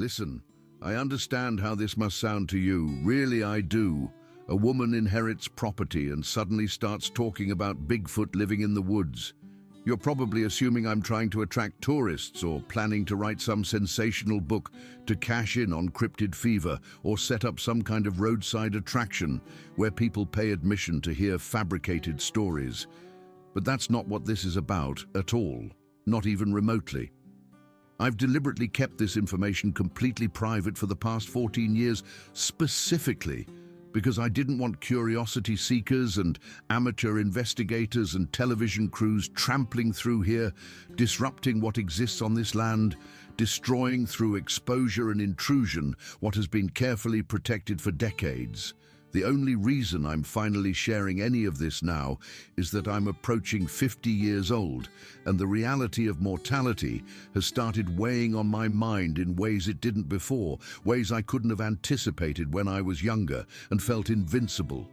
Listen, I understand how this must sound to you. Really, I do. A woman inherits property and suddenly starts talking about Bigfoot living in the woods. You're probably assuming I'm trying to attract tourists or planning to write some sensational book to cash in on cryptid fever or set up some kind of roadside attraction where people pay admission to hear fabricated stories. But that's not what this is about at all, not even remotely. I've deliberately kept this information completely private for the past 14 years, specifically because I didn't want curiosity seekers and amateur investigators and television crews trampling through here, disrupting what exists on this land, destroying through exposure and intrusion what has been carefully protected for decades. The only reason I'm finally sharing any of this now is that I'm approaching 50 years old, and the reality of mortality has started weighing on my mind in ways it didn't before, ways I couldn't have anticipated when I was younger and felt invincible.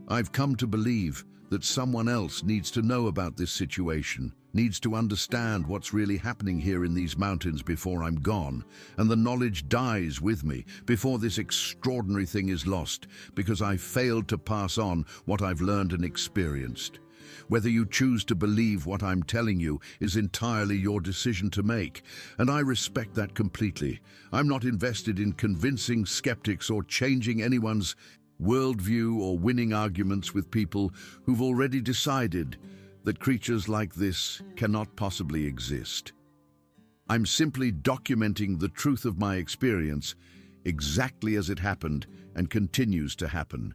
I've come to believe that someone else needs to know about this situation, needs to understand what's really happening here in these mountains before I'm gone, and the knowledge dies with me before this extraordinary thing is lost, because I failed to pass on what I've learned and experienced. Whether you choose to believe what I'm telling you is entirely your decision to make, and I respect that completely. I'm not invested in convincing skeptics or changing anyone's worldview or winning arguments with people who've already decided that creatures like this cannot possibly exist. I'm simply documenting the truth of my experience exactly as it happened and continues to happen,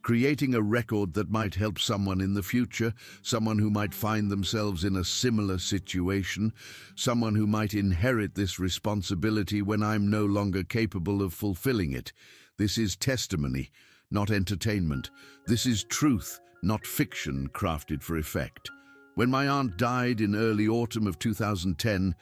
creating a record that might help someone in the future, someone who might find themselves in a similar situation, someone who might inherit this responsibility when I'm no longer capable of fulfilling it. This is testimony, not entertainment. This is truth, not fiction crafted for effect. When my aunt died in early autumn of 2010,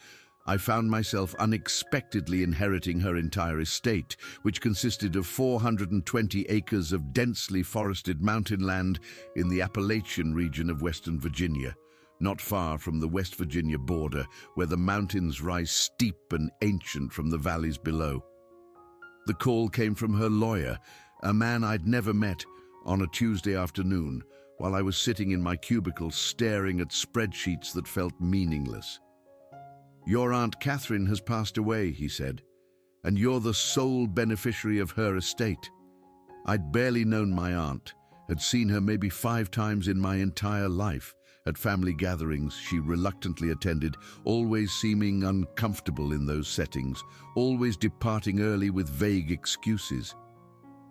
I found myself unexpectedly inheriting her entire estate, which consisted of 420 acres of densely forested mountain land in the Appalachian region of Western Virginia, not far from the West Virginia border, where the mountains rise steep and ancient from the valleys below. The call came from her lawyer, a man I'd never met, on a Tuesday afternoon, while I was sitting in my cubicle staring at spreadsheets that felt meaningless. "Your Aunt Catherine has passed away," he said, "and you're the sole beneficiary of her estate." I'd barely known my aunt, had seen her maybe 5 times in my entire life, at family gatherings she reluctantly attended, always seeming uncomfortable in those settings, always departing early with vague excuses.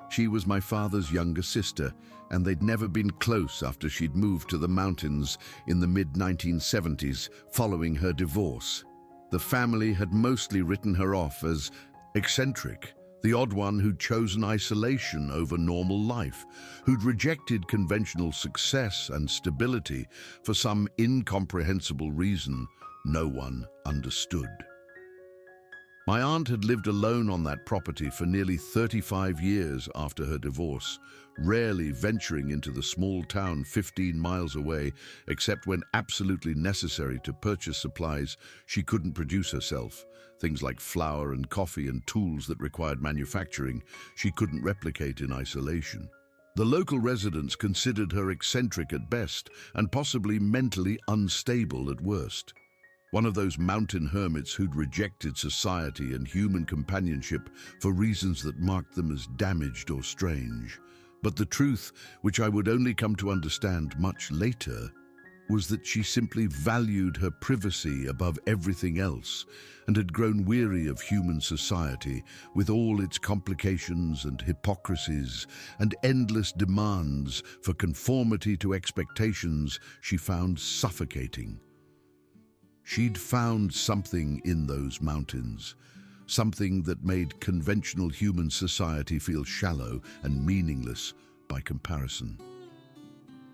She was my father's younger sister, and they'd never been close after she'd moved to the mountains in the mid-1970s following her divorce. The family had mostly written her off as eccentric, the odd one who'd chosen isolation over normal life, who'd rejected conventional success and stability for some incomprehensible reason no one understood. My aunt had lived alone on that property for nearly 35 years after her divorce, rarely venturing into the small town 15 miles away, except when absolutely necessary to purchase supplies she couldn't produce herself, things like flour and coffee and tools that required manufacturing she couldn't replicate in isolation. The local residents considered her eccentric at best and possibly mentally unstable at worst. One of those mountain hermits who'd rejected society and human companionship for reasons that marked them as damaged or strange. But the truth, which I would only come to understand much later, was that she simply valued her privacy above everything else and had grown weary of human society with all its complications and hypocrisies and endless demands for conformity to expectations she found suffocating. She'd found something in those mountains, something that made conventional human society feel shallow and meaningless by comparison.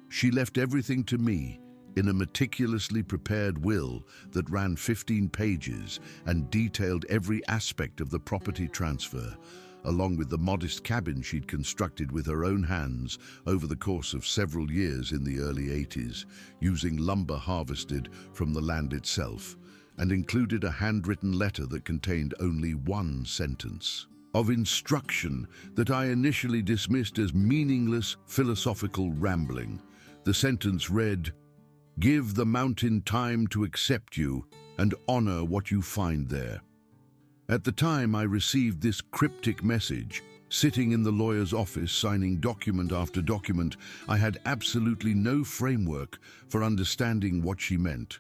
She left everything to me in a meticulously prepared will that ran 15 pages and detailed every aspect of the property transfer, along with the modest cabin she'd constructed with her own hands over the course of several years in the early 80s, using lumber harvested from the land itself, and included a handwritten letter that contained only one sentence of instruction that I initially dismissed as meaningless philosophical rambling. The sentence read, "Give the mountain time to accept you and honor what you find there." At the time I received this cryptic message, sitting in the lawyer's office signing document after document, I had absolutely no framework for understanding what she meant.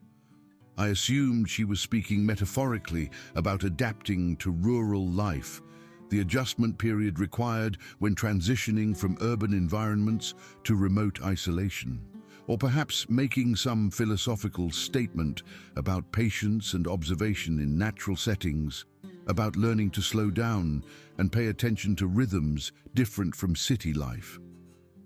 I assumed she was speaking metaphorically about adapting to rural life, the adjustment period required when transitioning from urban environments to remote isolation, or perhaps making some philosophical statement about patience and observation in natural settings, about learning to slow down and pay attention to rhythms different from city life.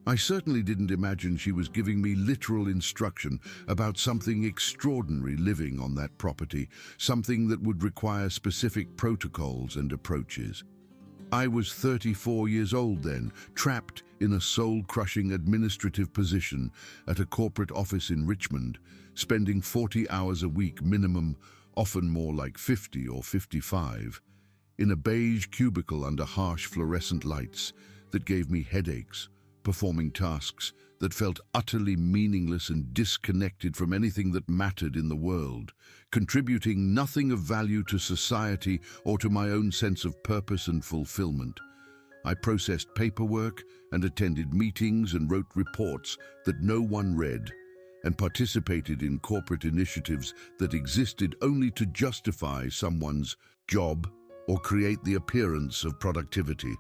I certainly didn't imagine she was giving me literal instruction about something extraordinary living on that property, something that would require specific protocols and approaches. I was 34 years old then, trapped in a soul-crushing administrative position at a corporate office in Richmond, spending 40 hours a week minimum, often more like 50 or 55, in a beige cubicle under harsh fluorescent lights that gave me headaches, performing tasks that felt utterly meaningless and disconnected from anything that mattered in the world, contributing nothing of value to society or to my own sense of purpose and fulfillment. I processed paperwork and attended meetings and wrote reports that no one read, and participated in corporate initiatives that existed only to justify someone's job or create the appearance of productivity.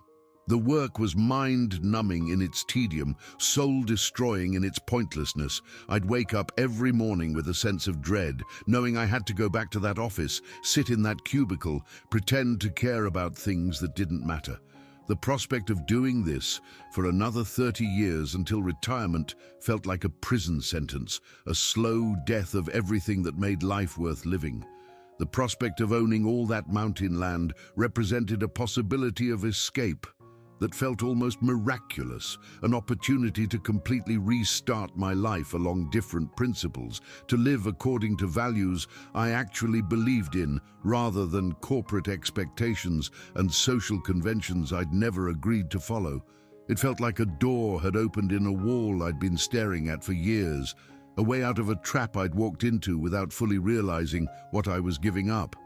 The work was mind-numbing in its tedium, soul-destroying in its pointlessness. I'd wake up every morning with a sense of dread, knowing I had to go back to that office, sit in that cubicle, pretend to care about things that didn't matter. The prospect of doing this for another 30 years until retirement felt like a prison sentence, a slow death of everything that made life worth living. The prospect of owning all that mountain land represented a possibility of escape that felt almost miraculous, an opportunity to completely restart my life along different principles, to live according to values I actually believed in, rather than corporate expectations and social conventions I'd never agreed to follow. It felt like a door had opened in a wall I'd been staring at for years, a way out of a trap I'd walked into without fully realizing what I was giving up.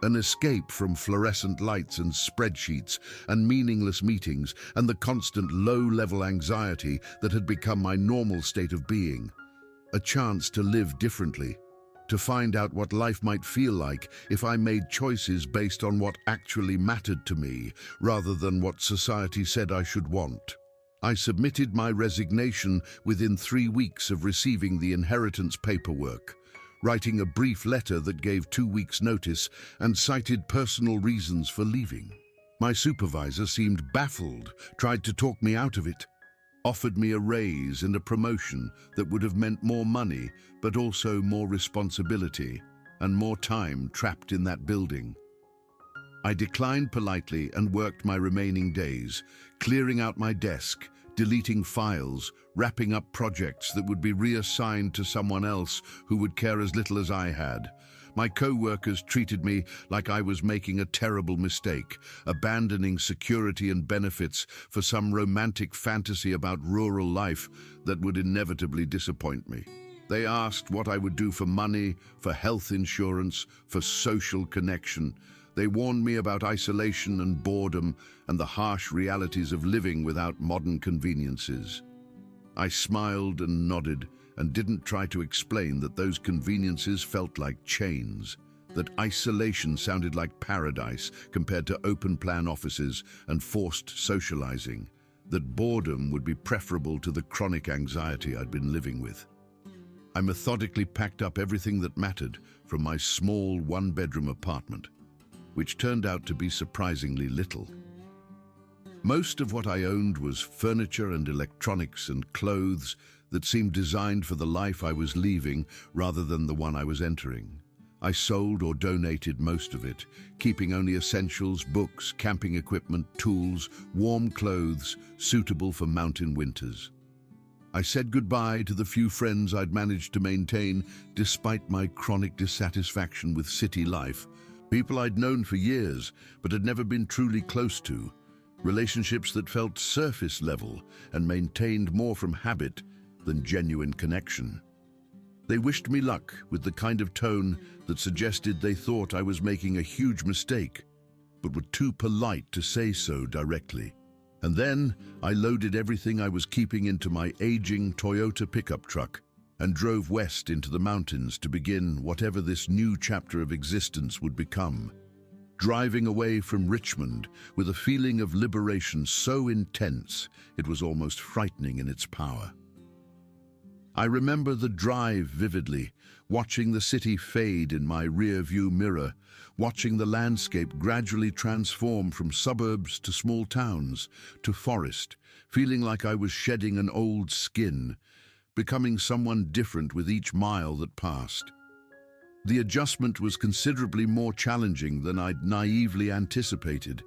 An escape from fluorescent lights and spreadsheets and meaningless meetings and the constant low-level anxiety that had become my normal state of being. A chance to live differently, to find out what life might feel like if I made choices based on what actually mattered to me, rather than what society said I should want. I submitted my resignation within 3 weeks of receiving the inheritance paperwork, writing a brief letter that gave 2 weeks' notice and cited personal reasons for leaving. My supervisor seemed baffled, tried to talk me out of it, offered me a raise and a promotion that would have meant more money, but also more responsibility and more time trapped in that building. I declined politely and worked my remaining days, clearing out my desk, deleting files, wrapping up projects that would be reassigned to someone else who would care as little as I had. My co-workers treated me like I was making a terrible mistake, abandoning security and benefits for some romantic fantasy about rural life that would inevitably disappoint me. They asked what I would do for money, for health insurance, for social connection. They warned me about isolation and boredom and the harsh realities of living without modern conveniences. I smiled and nodded and didn't try to explain that those conveniences felt like chains, that isolation sounded like paradise compared to open-plan offices and forced socializing, that boredom would be preferable to the chronic anxiety I'd been living with. I methodically packed up everything that mattered from my small one-bedroom apartment, which turned out to be surprisingly little. Most of what I owned was furniture and electronics and clothes that seemed designed for the life I was leaving rather than the one I was entering. I sold or donated most of it, keeping only essentials, books, camping equipment, tools, warm clothes suitable for mountain winters. I said goodbye to the few friends I'd managed to maintain despite my chronic dissatisfaction with city life. People I'd known for years, but had never been truly close to. Relationships that felt surface level and maintained more from habit than genuine connection. They wished me luck with the kind of tone that suggested they thought I was making a huge mistake, but were too polite to say so directly. And then I loaded everything I was keeping into my aging Toyota pickup truck and drove west into the mountains to begin whatever this new chapter of existence would become. Driving away from Richmond with a feeling of liberation so intense it was almost frightening in its power. I remember the drive vividly, watching the city fade in my rear-view mirror, watching the landscape gradually transform from suburbs to small towns, to forest, feeling like I was shedding an old skin, becoming someone different with each mile that passed. The adjustment was considerably more challenging than I'd naively anticipated.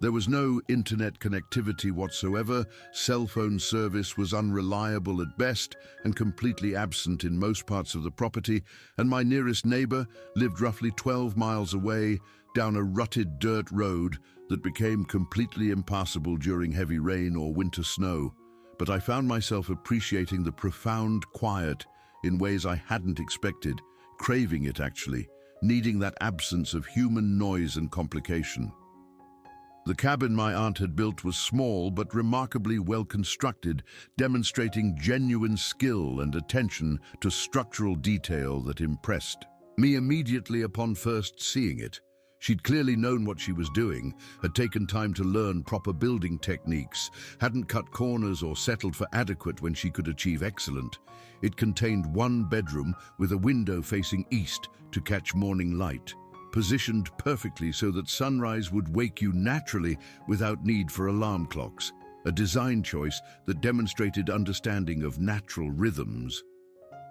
There was no internet connectivity whatsoever, cell phone service was unreliable at best and completely absent in most parts of the property, and my nearest neighbor lived roughly 12 miles away down a rutted dirt road that became completely impassable during heavy rain or winter snow. But I found myself appreciating the profound quiet in ways I hadn't expected, craving it actually, needing that absence of human noise and complication. The cabin my aunt had built was small but remarkably well constructed, demonstrating genuine skill and attention to structural detail that impressed me immediately upon first seeing it. She'd clearly known what she was doing, had taken time to learn proper building techniques, hadn't cut corners or settled for adequate when she could achieve excellent. It contained one bedroom with a window facing east to catch morning light, positioned perfectly so that sunrise would wake you naturally without need for alarm clocks, a design choice that demonstrated understanding of natural rhythms.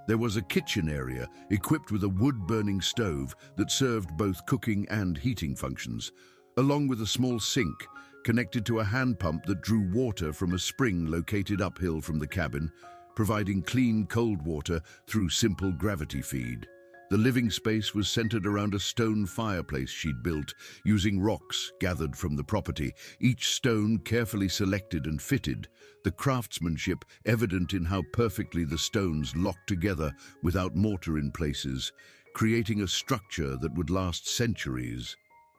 There was a kitchen area equipped with a wood-burning stove that served both cooking and heating functions, along with a small sink connected to a hand pump that drew water from a spring located uphill from the cabin, providing clean cold water through simple gravity feed. The living space was centered around a stone fireplace she'd built using rocks gathered from the property, each stone carefully selected and fitted, the craftsmanship evident in how perfectly the stones locked together without mortar in places, creating a structure that would last centuries,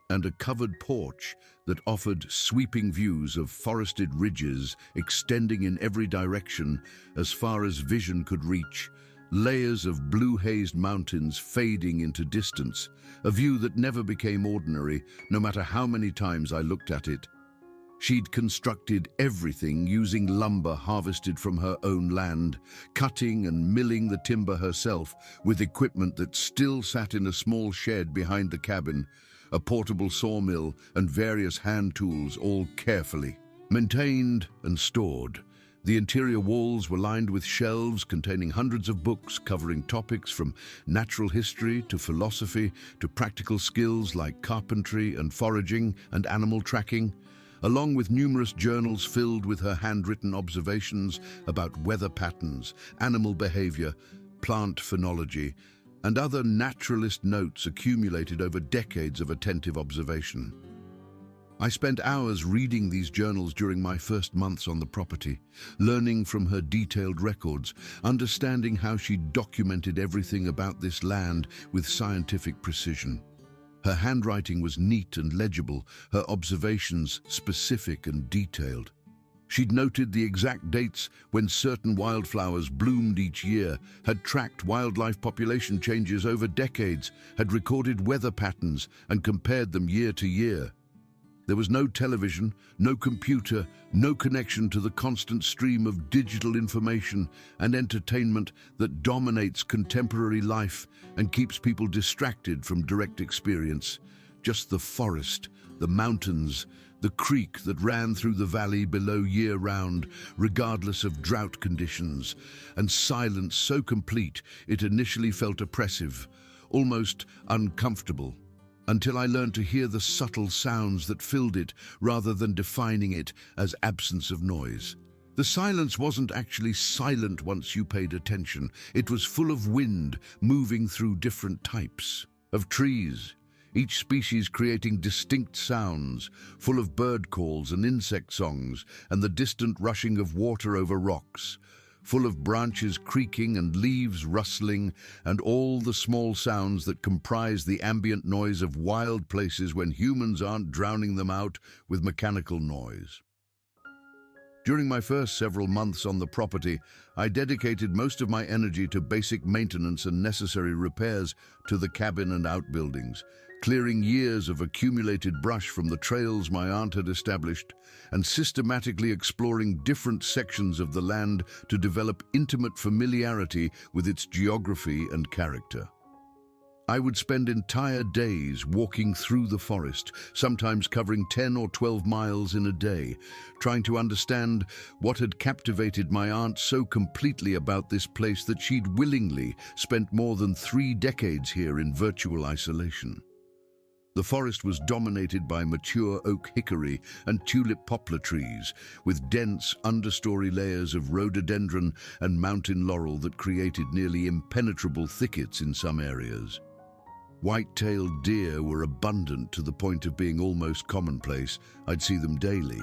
and a covered porch that offered sweeping views of forested ridges extending in every direction as far as vision could reach, layers of blue-hazed mountains fading into distance, a view that never became ordinary, no matter how many times I looked at it. She'd constructed everything using lumber harvested from her own land, cutting and milling the timber herself with equipment that still sat in a small shed behind the cabin, a portable sawmill and various hand tools, all carefully maintained and stored. The interior walls were lined with shelves containing hundreds of books covering topics from natural history to philosophy to practical skills like carpentry and foraging and animal tracking, along with numerous journals filled with her handwritten observations about weather patterns, animal behavior, plant phenology, and other naturalist notes accumulated over decades of attentive observation. I spent hours reading these journals during my first months on the property, learning from her detailed records, understanding how she documented everything about this land with scientific precision. Her handwriting was neat and legible, her observations specific and detailed. She'd noted the exact dates when certain wildflowers bloomed each year, had tracked wildlife population changes over decades, had recorded weather patterns and compared them year to year. There was no television, no computer, no connection to the constant stream of digital information and entertainment that dominates contemporary life and keeps people distracted from direct experience. Just the forest, the mountains, the creek that ran through the valley below year-round, regardless of drought conditions, and silence so complete it initially felt oppressive, almost uncomfortable, until I learned to hear the subtle sounds that filled it rather than defining it as absence of noise. The silence wasn't actually silent once you paid attention. It was full of wind moving through different types of trees, each species creating distinct sounds, full of bird calls and insect songs, and the distant rushing of water over rocks, full of branches creaking and leaves rustling, and all the small sounds that comprise the ambient noise of wild places when humans aren't drowning them out with mechanical noise. During my first several months on the property, I dedicated most of my energy to basic maintenance and necessary repairs to the cabin and outbuildings, clearing years of accumulated brush from the trails my aunt had established, and systematically exploring different sections of the land to develop intimate familiarity with its geography and character. I would spend entire days walking through the forest, sometimes covering 10 or 12 miles in a day, trying to understand what had captivated my aunt so completely about this place that she'd willingly spent more than 3 decades here in virtual isolation. The forest was dominated by mature oak hickory and tulip poplar trees, with dense understory layers of rhododendron and mountain laurel that created nearly impenetrable thickets in some areas. White-tailed deer were abundant to the point of being almost commonplace. I'd see them daily.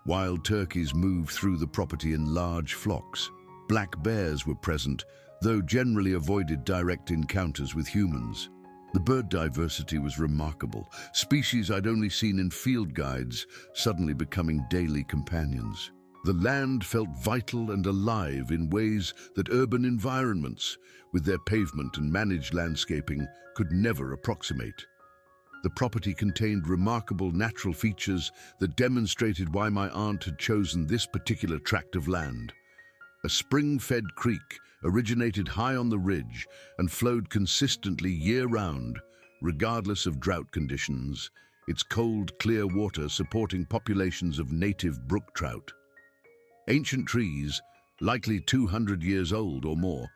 Wild turkeys moved through the property in large flocks. Black bears were present, though generally avoided direct encounters with humans. The bird diversity was remarkable, species I'd only seen in field guides suddenly becoming daily companions. The land felt vital and alive in ways that urban environments, with their pavement and managed landscaping, could never approximate. The property contained remarkable natural features that demonstrated why my aunt had chosen this particular tract of land. A spring-fed creek originated high on the ridge and flowed consistently year-round, regardless of drought conditions, its cold, clear water supporting populations of native brook trout. Ancient trees, likely 200 years old or more,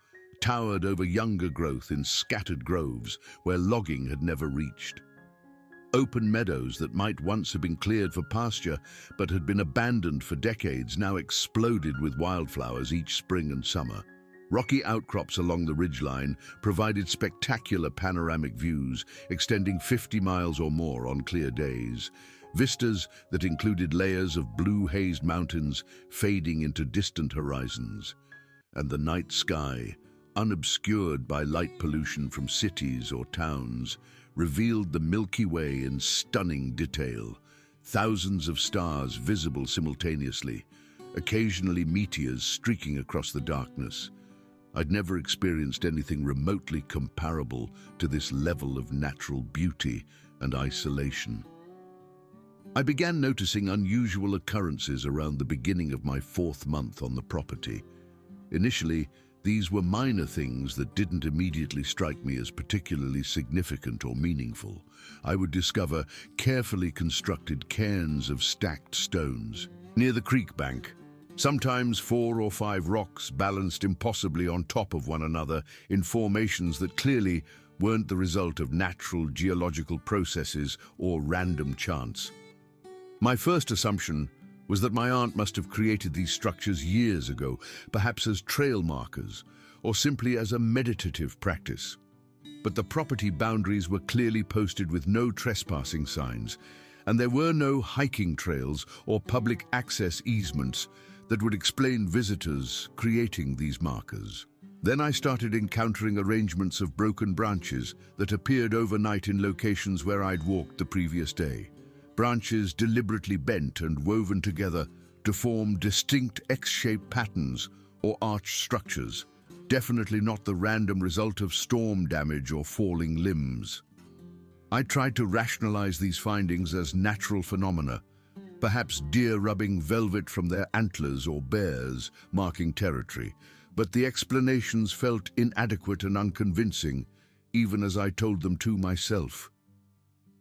towered over younger growth in scattered groves where logging had never reached. Open meadows that might once have been cleared for pasture but had been abandoned for decades now exploded with wildflowers each spring and summer. Rocky outcrops along the ridgeline provided spectacular panoramic views extending 50 miles or more on clear days. Vistas that included layers of blue-hazed mountains fading into distant horizons. And the night sky, unobscured by light pollution from cities or towns, revealed the Milky Way in stunning detail. Thousands of stars visible simultaneously, occasionally meteors streaking across the darkness. I'd never experienced anything remotely comparable to this level of natural beauty and isolation. I began noticing unusual occurrences around the beginning of my 4th month on the property. Initially, these were minor things that didn't immediately strike me as particularly significant or meaningful. I would discover carefully constructed cairns of stacked stones near the creek bank, sometimes 4 or 5 rocks balanced impossibly on top of one another in formations that clearly weren't the result of natural geological processes or random chance. My first assumption was that my aunt must have created these structures years ago, perhaps as trail markers, or simply as a meditative practice. But the property boundaries were clearly posted with no trespassing signs, and there were no hiking trails or public access easements that would explain visitors creating these markers. Then I started encountering arrangements of broken branches that appeared overnight in locations where I'd walked the previous day. Branches deliberately bent and woven together to form distinct X-shaped patterns or arched structures, definitely not the random result of storm damage or falling limbs. I tried to rationalize these findings as natural phenomena, perhaps deer rubbing velvet from their antlers or bears marking territory, but the explanations felt inadequate and unconvincing, even as I told them to myself.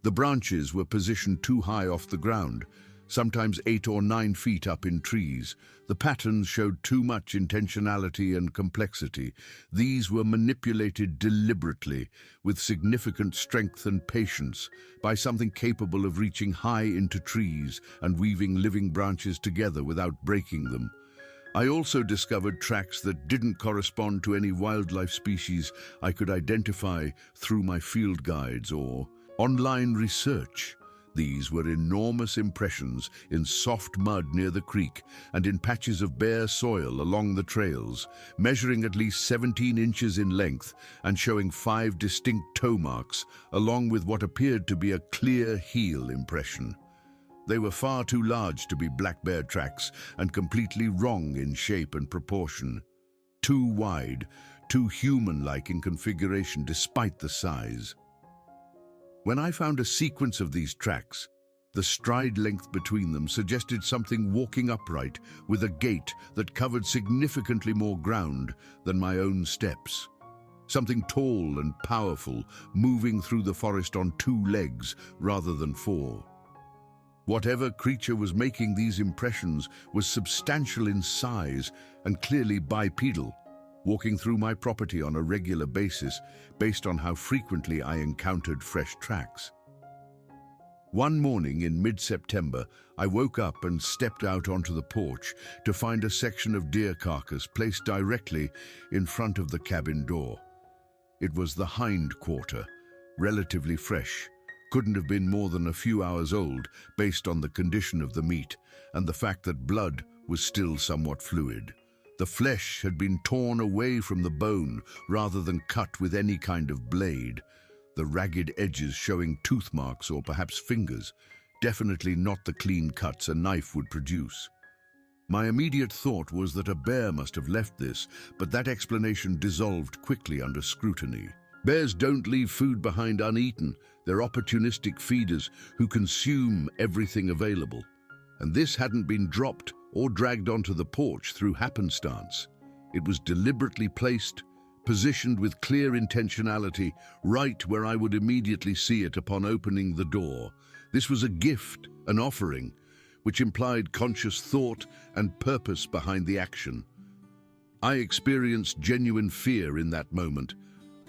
The branches were positioned too high off the ground, sometimes 8 or 9 feet up in trees. The patterns showed too much intentionality and complexity. These were manipulated deliberately, with significant strength and patience, by something capable of reaching high into trees and weaving living branches together without breaking them. I also discovered tracks that didn't correspond to any wildlife species I could identify through my field guides or online research. These were enormous impressions in soft mud near the creek and in patches of bare soil along the trails, measuring at least 17 inches in length and showing 5 distinct toe marks, along with what appeared to be a clear heel impression. They were far too large to be black bear tracks and completely wrong in shape and proportion. Too wide, too human-like in configuration despite the size. When I found a sequence of these tracks, the stride length between them suggested something walking upright with a gait that covered significantly more ground than my own steps. Something tall and powerful, moving through the forest on 2 legs rather than 4. Whatever creature was making these impressions was substantial in size and clearly bipedal, walking through my property on a regular basis based on how frequently I encountered fresh tracks. One morning in mid-September, I woke up and stepped out onto the porch to find a section of deer carcass placed directly in front of the cabin door. It was the hind quarter, relatively fresh. Couldn't have been more than a few hours old based on the condition of the meat and the fact that blood was still somewhat fluid. The flesh had been torn away from the bone rather than cut with any kind of blade, the ragged edges showing tooth marks or perhaps fingers, definitely not the clean cuts a knife would produce. My immediate thought was that a bear must have left this, but that explanation dissolved quickly under scrutiny. Bears don't leave food behind uneaten. They're opportunistic feeders who consume everything available. And this hadn't been dropped or dragged onto the porch through happenstance. It was deliberately placed, positioned with clear intentionality, right where I would immediately see it upon opening the door. This was a gift, an offering, which implied conscious thought and purpose behind the action. I experienced genuine fear in that moment.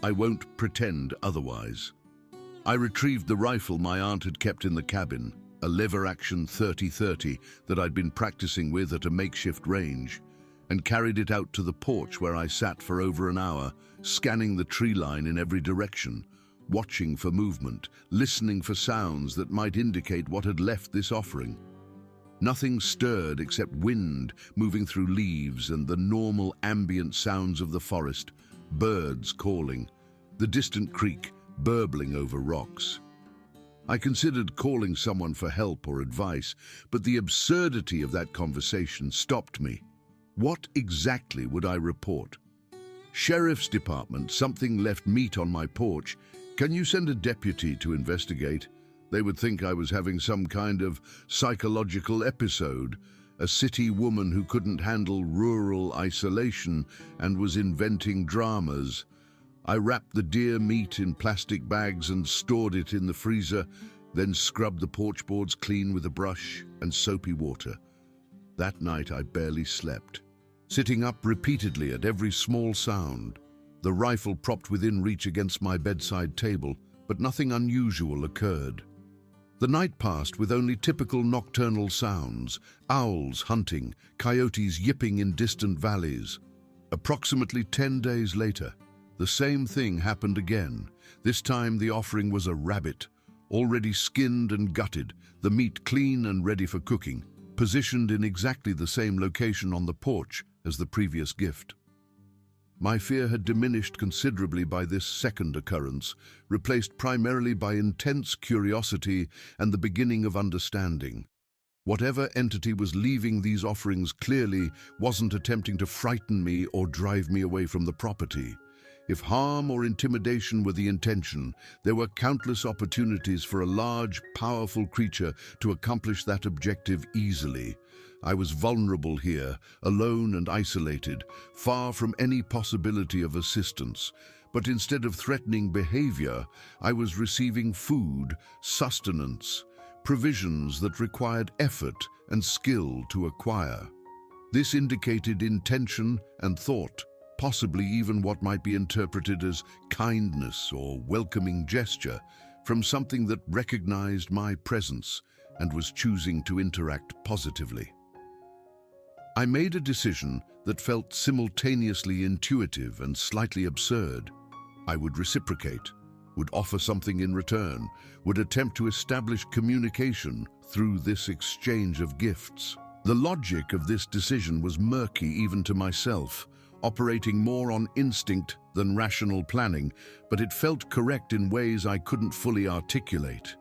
I won't pretend otherwise. I retrieved the rifle my aunt had kept in the cabin, a lever-action .30-30 that I'd been practicing with at a makeshift range, and carried it out to the porch where I sat for over an hour, scanning the tree line in every direction, watching for movement, listening for sounds that might indicate what had left this offering. Nothing stirred except wind moving through leaves and the normal ambient sounds of the forest, birds calling, the distant creek burbling over rocks. I considered calling someone for help or advice, but the absurdity of that conversation stopped me. What exactly would I report? Sheriff's department, something left meat on my porch. Can you send a deputy to investigate? They would think I was having some kind of psychological episode, a city woman who couldn't handle rural isolation and was inventing dramas. I wrapped the deer meat in plastic bags and stored it in the freezer, then scrubbed the porch boards clean with a brush and soapy water. That night I barely slept, sitting up repeatedly at every small sound, the rifle propped within reach against my bedside table, but nothing unusual occurred. The night passed with only typical nocturnal sounds, owls hunting, coyotes yipping in distant valleys. Approximately 10 days later, the same thing happened again. This time the offering was a rabbit, already skinned and gutted, the meat clean and ready for cooking, positioned in exactly the same location on the porch as the previous gift. My fear had diminished considerably by this second occurrence, replaced primarily by intense curiosity and the beginning of understanding. Whatever entity was leaving these offerings clearly wasn't attempting to frighten me or drive me away from the property. If harm or intimidation were the intention, there were countless opportunities for a large, powerful creature to accomplish that objective easily. I was vulnerable here, alone and isolated, far from any possibility of assistance. But instead of threatening behavior, I was receiving food, sustenance, provisions that required effort and skill to acquire. This indicated intention and thought, possibly even what might be interpreted as kindness or welcoming gesture from something that recognized my presence and was choosing to interact positively. I made a decision that felt simultaneously intuitive and slightly absurd. I would reciprocate, would offer something in return, would attempt to establish communication through this exchange of gifts. The logic of this decision was murky even to myself, operating more on instinct than rational planning, but it felt correct in ways I couldn't fully articulate.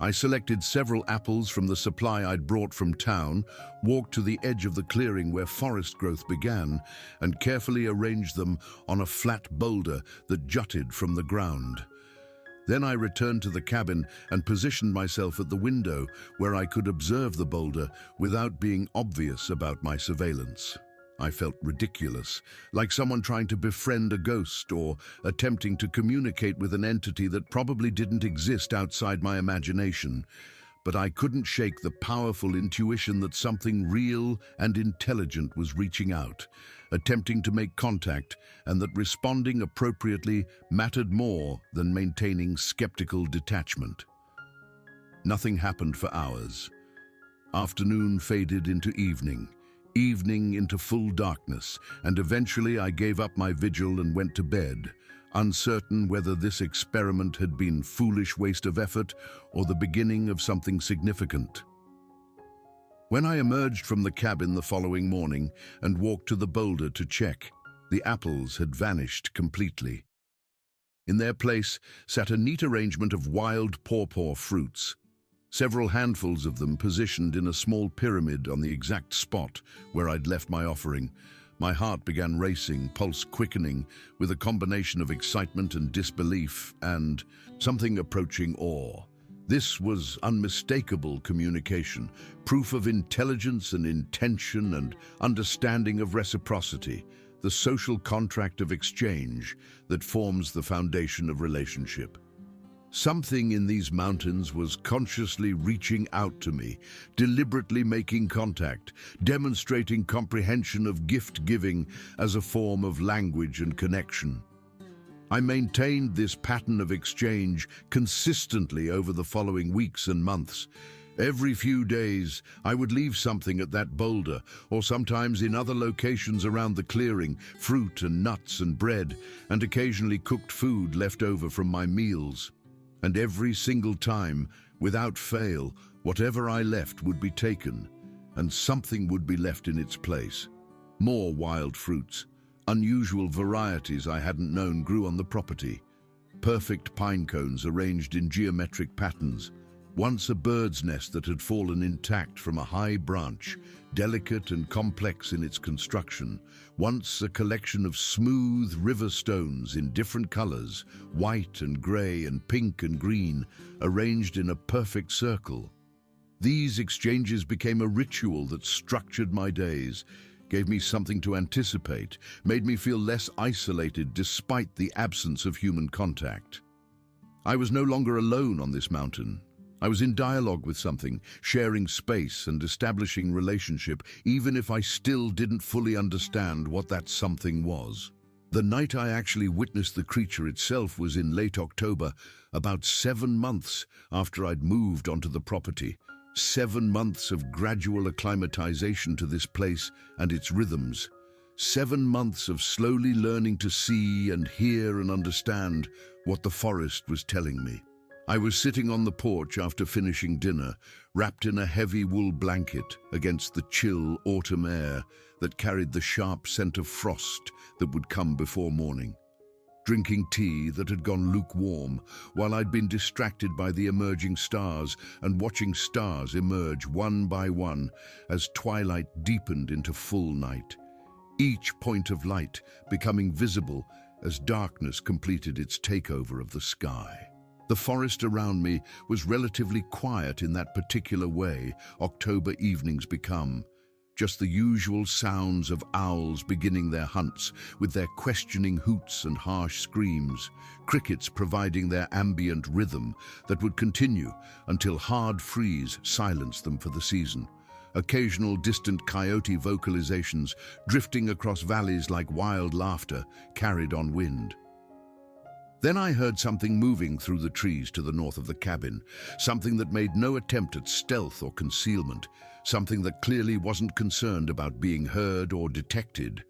I selected several apples from the supply I'd brought from town, walked to the edge of the clearing where forest growth began, and carefully arranged them on a flat boulder that jutted from the ground. Then I returned to the cabin and positioned myself at the window where I could observe the boulder without being obvious about my surveillance. I felt ridiculous, like someone trying to befriend a ghost or attempting to communicate with an entity that probably didn't exist outside my imagination. But I couldn't shake the powerful intuition that something real and intelligent was reaching out, attempting to make contact, and that responding appropriately mattered more than maintaining skeptical detachment. Nothing happened for hours. Afternoon faded into evening into full darkness, and eventually I gave up my vigil and went to bed, uncertain whether this experiment had been foolish waste of effort or the beginning of something significant. When I emerged from the cabin the following morning and walked to the boulder to check, the apples had vanished completely. In their place sat a neat arrangement of wild pawpaw fruits, several handfuls of them positioned in a small pyramid on the exact spot where I'd left my offering. My heart began racing, pulse quickening, with a combination of excitement and disbelief and something approaching awe. This was unmistakable communication, proof of intelligence and intention and understanding of reciprocity, the social contract of exchange that forms the foundation of relationship. Something in these mountains was consciously reaching out to me, deliberately making contact, demonstrating comprehension of gift-giving as a form of language and connection. I maintained this pattern of exchange consistently over the following weeks and months. Every few days, I would leave something at that boulder, or sometimes in other locations around the clearing, fruit and nuts and bread, and occasionally cooked food left over from my meals. And every single time, without fail, whatever I left would be taken, and something would be left in its place. More wild fruits, unusual varieties I hadn't known grew on the property. Perfect pine cones arranged in geometric patterns. Once a bird's nest that had fallen intact from a high branch, delicate and complex in its construction. Once a collection of smooth river stones in different colors, white and gray and pink and green, arranged in a perfect circle. These exchanges became a ritual that structured my days, gave me something to anticipate, made me feel less isolated despite the absence of human contact. I was no longer alone on this mountain. I was in dialogue with something, sharing space and establishing relationship, even if I still didn't fully understand what that something was. The night I actually witnessed the creature itself was in late October, about 7 months after I'd moved onto the property. 7 months of gradual acclimatization to this place and its rhythms. 7 months of slowly learning to see and hear and understand what the forest was telling me. I was sitting on the porch after finishing dinner, wrapped in a heavy wool blanket against the chill autumn air that carried the sharp scent of frost that would come before morning. Drinking tea that had gone lukewarm while I'd been distracted by the emerging stars and watching stars emerge one by one as twilight deepened into full night. Each point of light becoming visible as darkness completed its takeover of the sky. The forest around me was relatively quiet in that particular way October evenings become. Just the usual sounds of owls beginning their hunts with their questioning hoots and harsh screams, crickets providing their ambient rhythm that would continue until hard freeze silenced them for the season. Occasional distant coyote vocalizations drifting across valleys like wild laughter carried on wind. Then I heard something moving through the trees to the north of the cabin, something that made no attempt at stealth or concealment, something that clearly wasn't concerned about being heard or detected.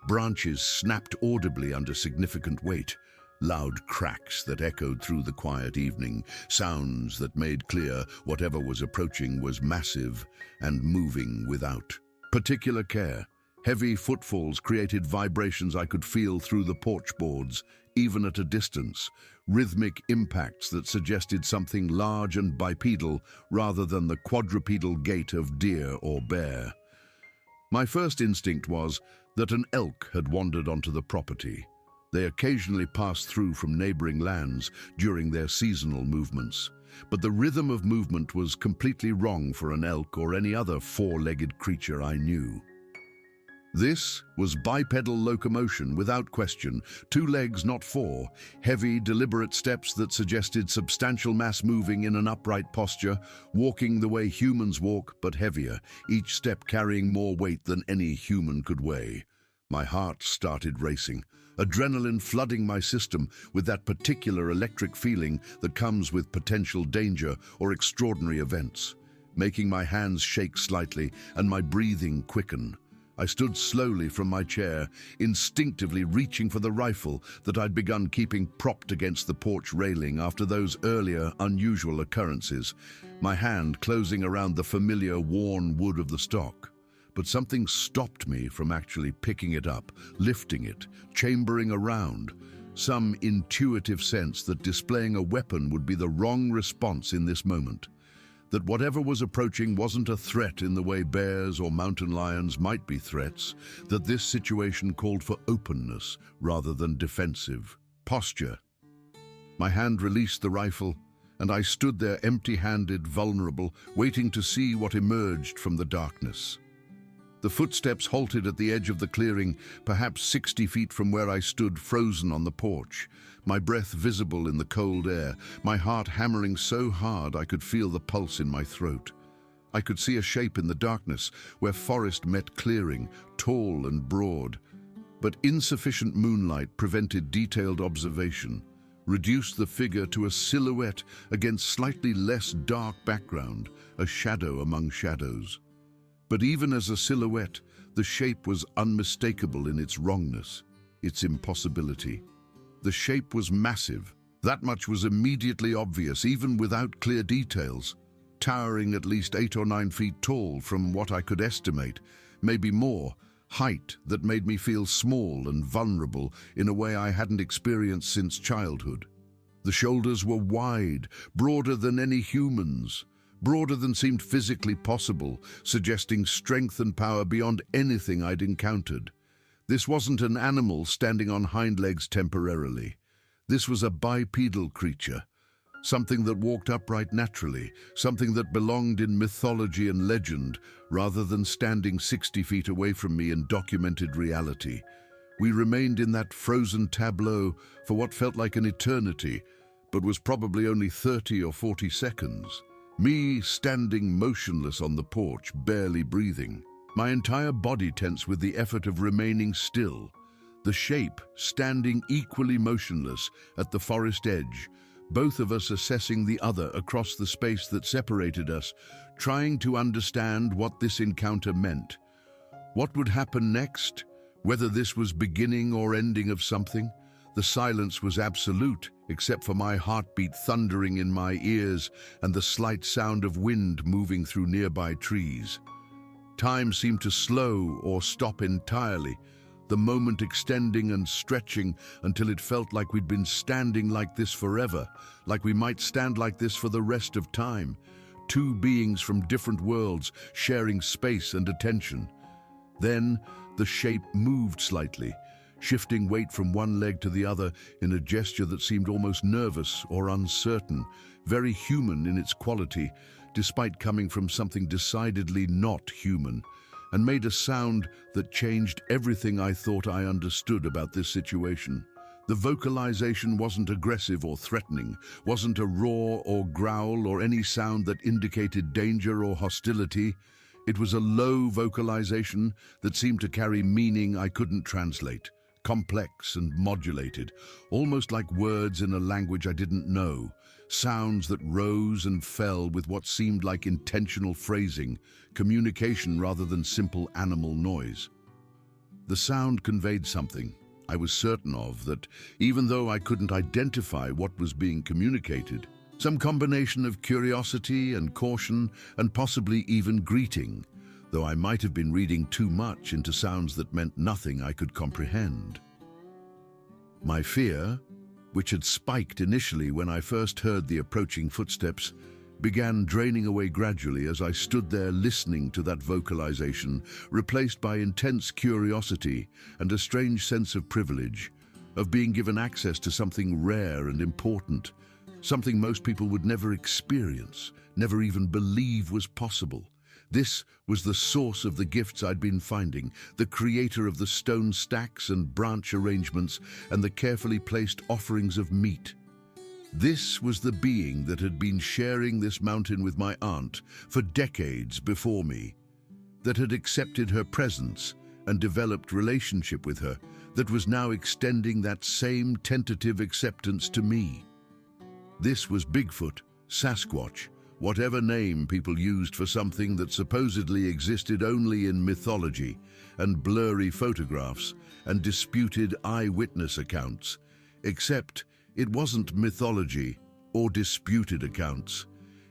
Branches snapped audibly under significant weight, loud cracks that echoed through the quiet evening, sounds that made clear whatever was approaching was massive and moving without particular care. Heavy footfalls created vibrations I could feel through the porch boards, even at a distance, rhythmic impacts that suggested something large and bipedal rather than the quadrupedal gait of deer or bear. My first instinct was that an elk had wandered onto the property. They occasionally passed through from neighboring lands during their seasonal movements, but the rhythm of movement was completely wrong for an elk or any other four-legged creature I knew. This was bipedal locomotion without question, 2 legs, not 4, heavy, deliberate steps that suggested substantial mass moving in an upright posture, walking the way humans walk, but heavier, each step carrying more weight than any human could weigh. My heart started racing, adrenaline flooding my system with that particular electric feeling that comes with potential danger or extraordinary events, making my hands shake slightly and my breathing quicken. I stood slowly from my chair, instinctively reaching for the rifle that I'd begun keeping propped against the porch railing after those earlier, unusual occurrences, my hand closing around the familiar, worn wood of the stock. But something stopped me from actually picking it up, lifting it, chambering around. Some intuitive sense that displaying a weapon would be the wrong response in this moment. That whatever was approaching wasn't a threat in the way bears or mountain lions might be threats, that this situation called for openness rather than defensive posture. My hand released the rifle, and I stood there empty-handed, vulnerable, waiting to see what emerged from the darkness. The footsteps halted at the edge of the clearing, perhaps 60 feet from where I stood frozen on the porch, my breath visible in the cold air, my heart hammering so hard I could feel the pulse in my throat. I could see a shape in the darkness where forest met clearing, tall and broad. But insufficient moonlight prevented detailed observation, reduced the figure to a silhouette against slightly less dark background, a shadow among shadows. But even as a silhouette, the shape was unmistakable in its wrongness, its impossibility. The shape was massive. That much was immediately obvious, even without clear details. Towering at least 8 or 9 feet tall from what I could estimate, maybe more, height that made me feel small and vulnerable in a way I hadn't experienced since childhood. The shoulders were wide, broader than any human's, broader than seemed physically possible, suggesting strength and power beyond anything I'd encountered. This wasn't an animal standing on hind legs temporarily. This was a bipedal creature, something that walked upright naturally, something that belonged in mythology and legend, rather than standing 60 feet away from me in documented reality. We remained in that frozen tableau for what felt like an eternity, but was probably only 30 or 40 seconds. Me standing motionless on the porch, barely breathing, my entire body tense with the effort of remaining still. The shape standing equally motionless at the forest edge, both of us assessing the other across the space that separated us, trying to understand what this encounter meant. What would happen next? Whether this was beginning or ending of something? The silence was absolute, except for my heartbeat thundering in my ears and the slight sound of wind moving through nearby trees. Time seemed to slow or stop entirely, the moment extending and stretching until it felt like we'd been standing like this forever, like we might stand like this for the rest of time. 2 beings from different worlds sharing space and attention. Then the shape moved slightly, shifting weight from one leg to the other in a gesture that seemed almost nervous or uncertain, very human in its quality, despite coming from something decidedly not human, and made a sound that changed everything I thought I understood about this situation. The vocalization wasn't aggressive or threatening, wasn't a roar or growl or any sound that indicated danger or hostility. It was a low vocalization that seemed to carry meaning I couldn't translate, complex and modulated, almost like words in a language I didn't know, sounds that rose and fell with what seemed like intentional phrasing, communication rather than simple animal noise. The sound conveyed something I was certain of, that even though I couldn't identify what was being communicated, some combination of curiosity and caution and possibly even greeting, though I might have been reading too much into sounds that meant nothing I could comprehend. My fear, which had spiked initially when I first heard the approaching footsteps, began draining away gradually as I stood there listening to that vocalization, replaced by intense curiosity and a strange sense of privilege, of being given access to something rare and important, something most people would never experience, never even believe was possible. This was the source of the gifts I'd been finding, the creator of the stone stacks and branch arrangements and the carefully placed offerings of meat. This was the being that had been sharing this mountain with my aunt for decades before me, that had accepted her presence and developed relationship with her, that was now extending that same tentative acceptance to me. This was Bigfoot, Sasquatch, whatever name people used for something that supposedly existed only in mythology and blurry photographs and disputed eyewitness accounts, except it wasn't mythology or disputed accounts.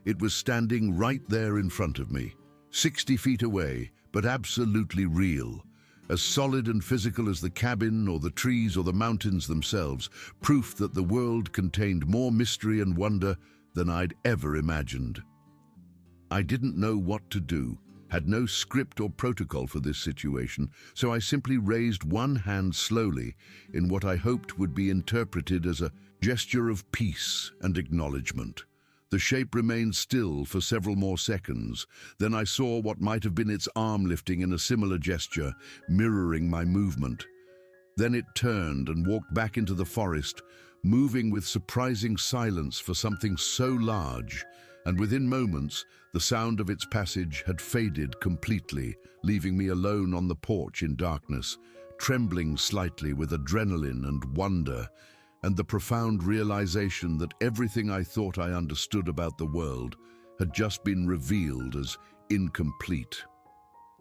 It was standing right there in front of me, 60 feet away, but absolutely real, as solid and physical as the cabin or the trees or the mountains themselves, proof that the world contained more mystery and wonder than I'd ever imagined. I didn't know what to do, had no script or protocol for this situation, so I simply raised one hand slowly in what I hoped would be interpreted as a gesture of peace and acknowledgement. The shape remained still for several more seconds. Then I saw what might have been its arm lifting in a similar gesture, mirroring my movement. Then it turned and walked back into the forest, moving with surprising silence for something so large, and within moments, the sound of its passage had faded completely, leaving me alone on the porch in darkness, trembling slightly with adrenaline and wonder, and the profound realization that everything I thought I understood about the world had just been revealed as incomplete.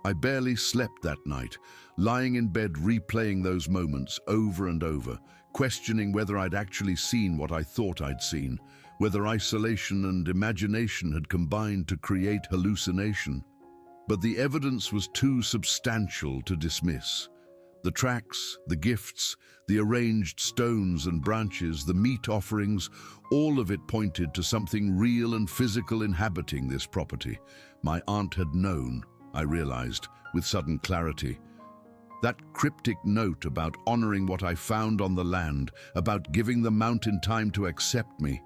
I barely slept that night, lying in bed replaying those moments over and over, questioning whether I'd actually seen what I thought I'd seen, whether isolation and imagination had combined to create hallucination. But the evidence was too substantial to dismiss. The tracks, the gifts, the arranged stones and branches, the meat offerings, all of it pointed to something real and physical inhabiting this property. My aunt had known, I realized, with sudden clarity. That cryptic note about honoring what I found on the land, about giving the mountain time to accept me.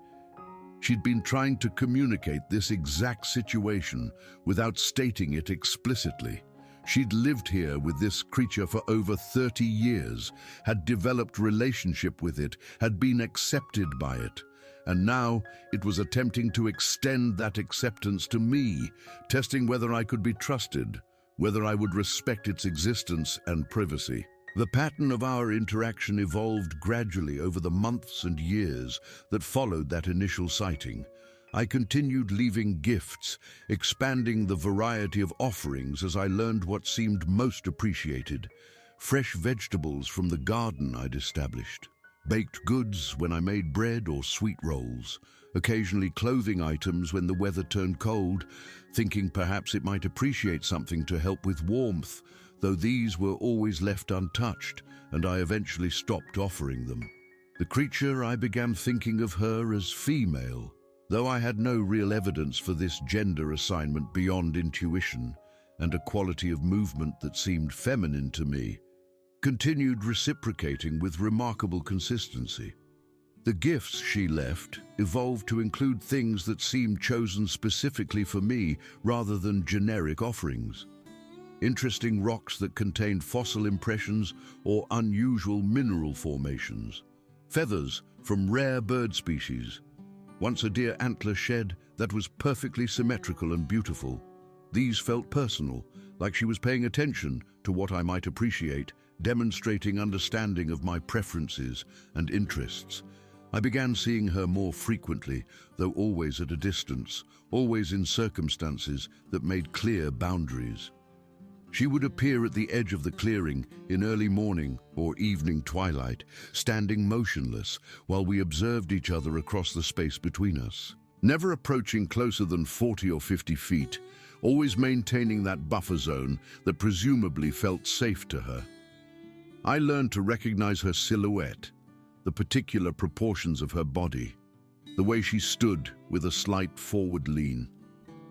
She'd been trying to communicate this exact situation without stating it explicitly. She'd lived here with this creature for over 30 years, had developed relationship with it, had been accepted by it. And now it was attempting to extend that acceptance to me, testing whether I could be trusted, whether I would respect its existence and privacy. The pattern of our interaction evolved gradually over the months and years that followed that initial sighting. I continued leaving gifts, expanding the variety of offerings as I learned what seemed most appreciated. Fresh vegetables from the garden I'd established, baked goods when I made bread or sweet rolls, occasionally clothing items when the weather turned cold, thinking perhaps it might appreciate something to help with warmth, though these were always left untouched, and I eventually stopped offering them. The creature, I began thinking of her as female, though I had no real evidence for this gender assignment beyond intuition and a quality of movement that seemed feminine to me, continued reciprocating with remarkable consistency. The gifts she left evolved to include things that seemed chosen specifically for me rather than generic offerings. Interesting rocks that contained fossil impressions or unusual mineral formations, feathers from rare bird species, once a deer antler shed that was perfectly symmetrical and beautiful. These felt personal, like she was paying attention to what I might appreciate demonstrating understanding of my preferences and interests. I began seeing her more frequently, though always at a distance, always in circumstances that made clear boundaries. She would appear at the edge of the clearing in early morning or evening twilight, standing motionless while we observed each other across the space between us. Never approaching closer than 40 or 50 feet, always maintaining that buffer zone that presumably felt safe to her. I learned to recognize her silhouette, the particular proportions of her body, the way she stood with a slight forward lean,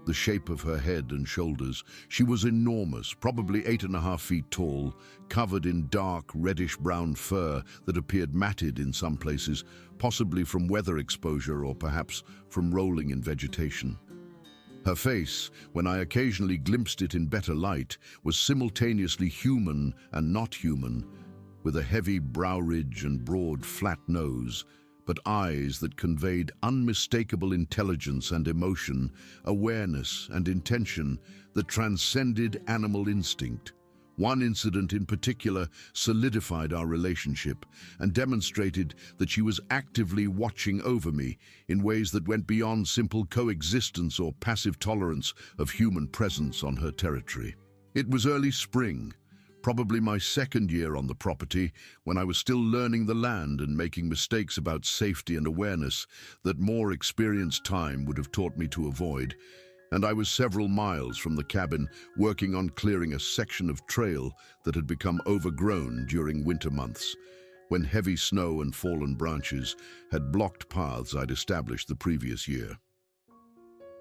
the shape of her head and shoulders. She was enormous, probably 8.5 feet tall, covered in dark reddish-brown fur that appeared matted in some places, possibly from weather exposure or perhaps from rolling in vegetation. Her face, when I occasionally glimpsed it in better light, was simultaneously human and not human, with a heavy brow ridge and broad, flat nose, but eyes that conveyed unmistakable intelligence and emotion, awareness and intention that transcended animal instinct. One incident in particular solidified our relationship and demonstrated that she was actively watching over me in ways that went beyond simple coexistence or passive tolerance of human presence on her territory. It was early spring, probably my second year on the property, when I was still learning the land and making mistakes about safety and awareness that more experienced time would have taught me to avoid. And I was several miles from the cabin, working on clearing a section of trail that had become overgrown during winter months, when heavy snow and fallen branches had blocked paths I'd established the previous year.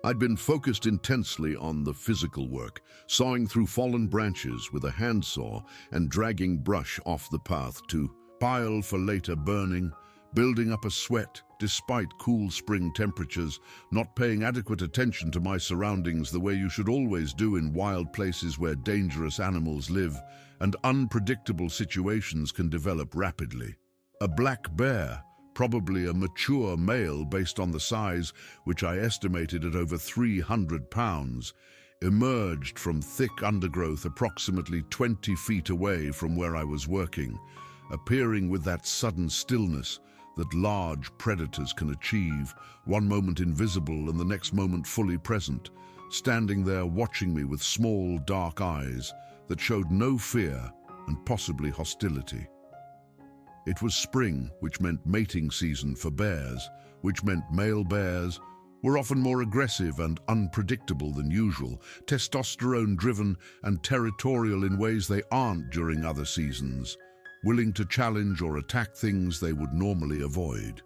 I'd been focused intensely on the physical work, sawing through fallen branches with a handsaw and dragging brush off the path to pile for later burning, building up a sweat despite cool spring temperatures, not paying adequate attention to my surroundings the way you should always do in wild places where dangerous animals live and unpredictable situations can develop rapidly. A black bear, probably a mature male based on the size, which I estimated at over 300 pounds, emerged from thick undergrowth approximately 20 feet away from where I was working, appearing with that sudden stillness that large predators can achieve, one moment invisible and the next moment fully present, standing there watching me with small, dark eyes that showed no fear and possibly hostility. It was spring, which meant mating season for bears, which meant male bears were often more aggressive and unpredictable than usual, testosterone-driven and territorial in ways they aren't during other seasons, willing to challenge or attack things they would normally avoid.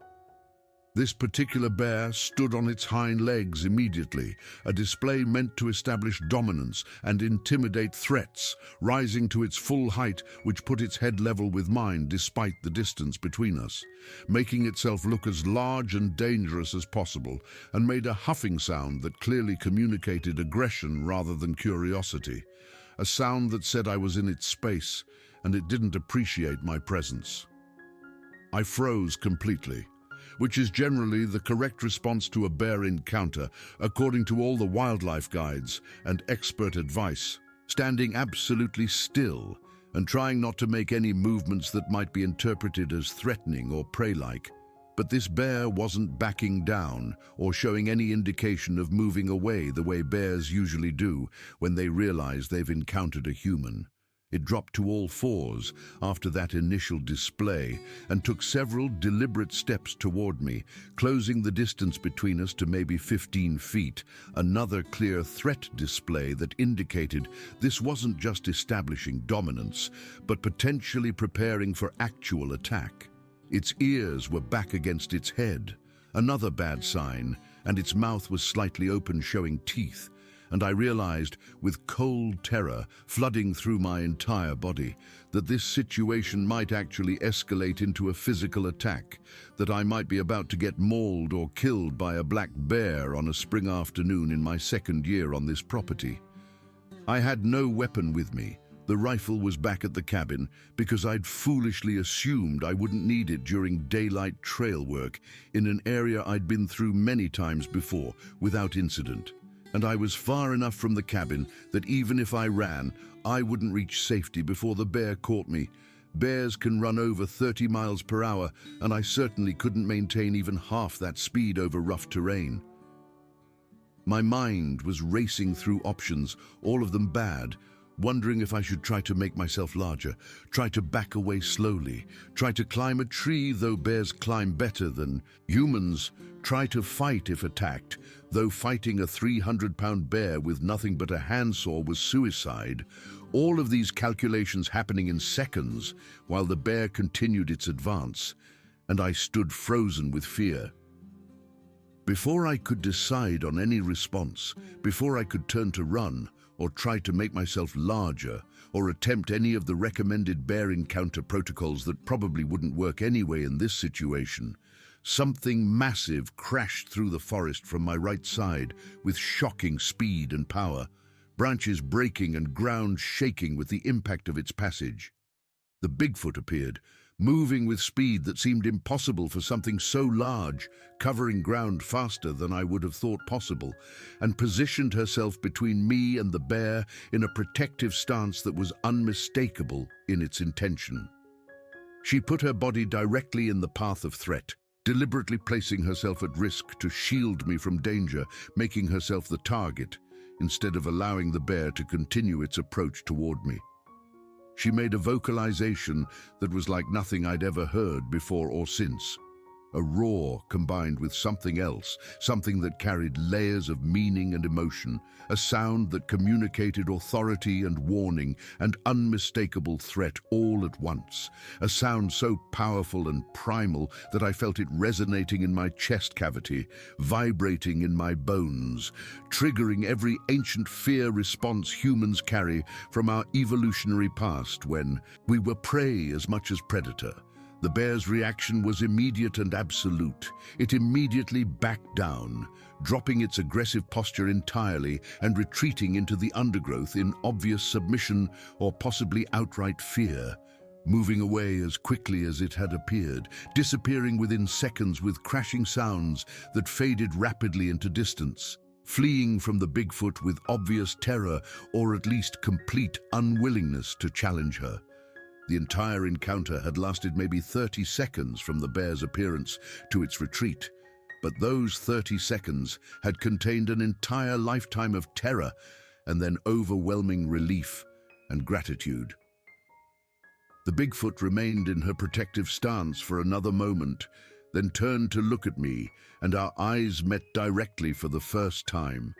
This particular bear stood on its hind legs immediately, a display meant to establish dominance and intimidate threats, rising to its full height, which put its head level with mine despite the distance between us, making itself look as large and dangerous as possible, and made a huffing sound that clearly communicated aggression rather than curiosity, a sound that said I was in its space and it didn't appreciate my presence. I froze completely, which is generally the correct response to a bear encounter, according to all the wildlife guides and expert advice, standing absolutely still and trying not to make any movements that might be interpreted as threatening or prey-like. But this bear wasn't backing down or showing any indication of moving away the way bears usually do when they realize they've encountered a human. It dropped to all fours after that initial display and took several deliberate steps toward me, closing the distance between us to maybe 15 feet, another clear threat display that indicated this wasn't just establishing dominance, but potentially preparing for actual attack. Its ears were back against its head, another bad sign, and its mouth was slightly open, showing teeth. And I realized, with cold terror flooding through my entire body, that this situation might actually escalate into a physical attack, that I might be about to get mauled or killed by a black bear on a spring afternoon in my second year on this property. I had no weapon with me. The rifle was back at the cabin because I'd foolishly assumed I wouldn't need it during daylight trail work in an area I'd been through many times before without incident. And I was far enough from the cabin that even if I ran, I wouldn't reach safety before the bear caught me, Bears can run over 30 miles per hour, and I certainly couldn't maintain even half that speed over rough terrain. My mind was racing through options, all of them bad, wondering if I should try to make myself larger, try to back away slowly, try to climb a tree, though bears climb better than humans, try to fight if attacked, though fighting a 300-pound bear with nothing but a handsaw was suicide. All of these calculations happening in seconds while the bear continued its advance, and I stood frozen with fear. Before I could decide on any response, before I could turn to run, or try to make myself larger, or attempt any of the recommended bear encounter protocols that probably wouldn't work anyway in this situation, something massive crashed through the forest from my right side with shocking speed and power, branches breaking and ground shaking with the impact of its passage. The Bigfoot appeared, moving with speed that seemed impossible for something so large, covering ground faster than I would have thought possible, and positioned herself between me and the bear in a protective stance that was unmistakable in its intention. She put her body directly in the path of threat, deliberately placing herself at risk to shield me from danger, making herself the target, instead of allowing the bear to continue its approach toward me. She made a vocalization that was like nothing I'd ever heard before or since. A roar combined with something else, something that carried layers of meaning and emotion, a sound that communicated authority and warning and unmistakable threat all at once, a sound so powerful and primal that I felt it resonating in my chest cavity, vibrating in my bones, triggering every ancient fear response humans carry from our evolutionary past when we were prey as much as predator. The bear's reaction was immediate and absolute. It immediately backed down, dropping its aggressive posture entirely and retreating into the undergrowth in obvious submission or possibly outright fear, moving away as quickly as it had appeared, disappearing within seconds with crashing sounds that faded rapidly into distance, fleeing from the Bigfoot with obvious terror or at least complete unwillingness to challenge her. The entire encounter had lasted maybe 30 seconds from the bear's appearance to its retreat, but those 30 seconds had contained an entire lifetime of terror and then overwhelming relief and gratitude. The Bigfoot remained in her protective stance for another moment, then turned to look at me, and our eyes met directly for the first time.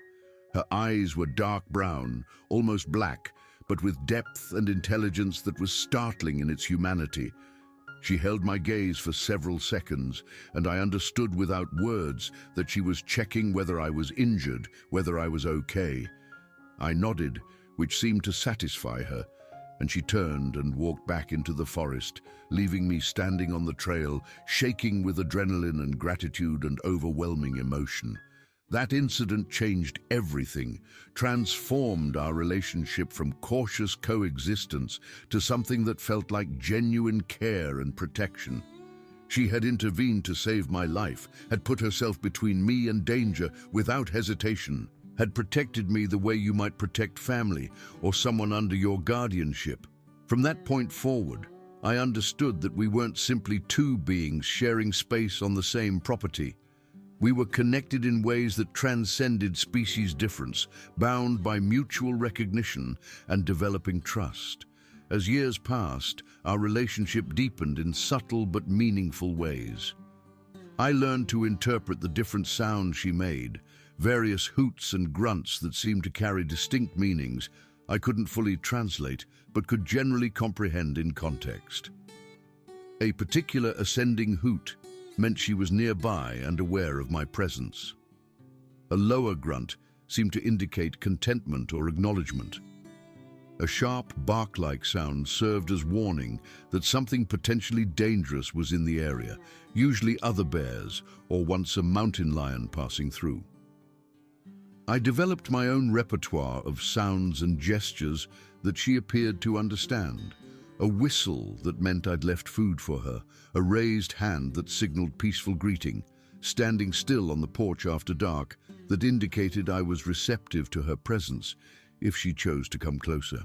Her eyes were dark brown, almost black, but with depth and intelligence that was startling in its humanity. She held my gaze for several seconds, and I understood without words that she was checking whether I was injured, whether I was okay. I nodded, which seemed to satisfy her, and she turned and walked back into the forest, leaving me standing on the trail, shaking with adrenaline and gratitude and overwhelming emotion. That incident changed everything, transformed our relationship from cautious coexistence to something that felt like genuine care and protection. She had intervened to save my life, had put herself between me and danger without hesitation, had protected me the way you might protect family or someone under your guardianship. From that point forward, I understood that we weren't simply two beings sharing space on the same property. We were connected in ways that transcended species difference, bound by mutual recognition and developing trust. As years passed, our relationship deepened in subtle but meaningful ways. I learned to interpret the different sounds she made, various hoots and grunts that seemed to carry distinct meanings I couldn't fully translate, but could generally comprehend in context. A particular ascending hoot meant she was nearby and aware of my presence. A lower grunt seemed to indicate contentment or acknowledgement. A sharp, bark-like sound served as warning that something potentially dangerous was in the area, usually other bears or once a mountain lion passing through. I developed my own repertoire of sounds and gestures that she appeared to understand. A whistle that meant I'd left food for her, a raised hand that signaled peaceful greeting, standing still on the porch after dark that indicated I was receptive to her presence if she chose to come closer.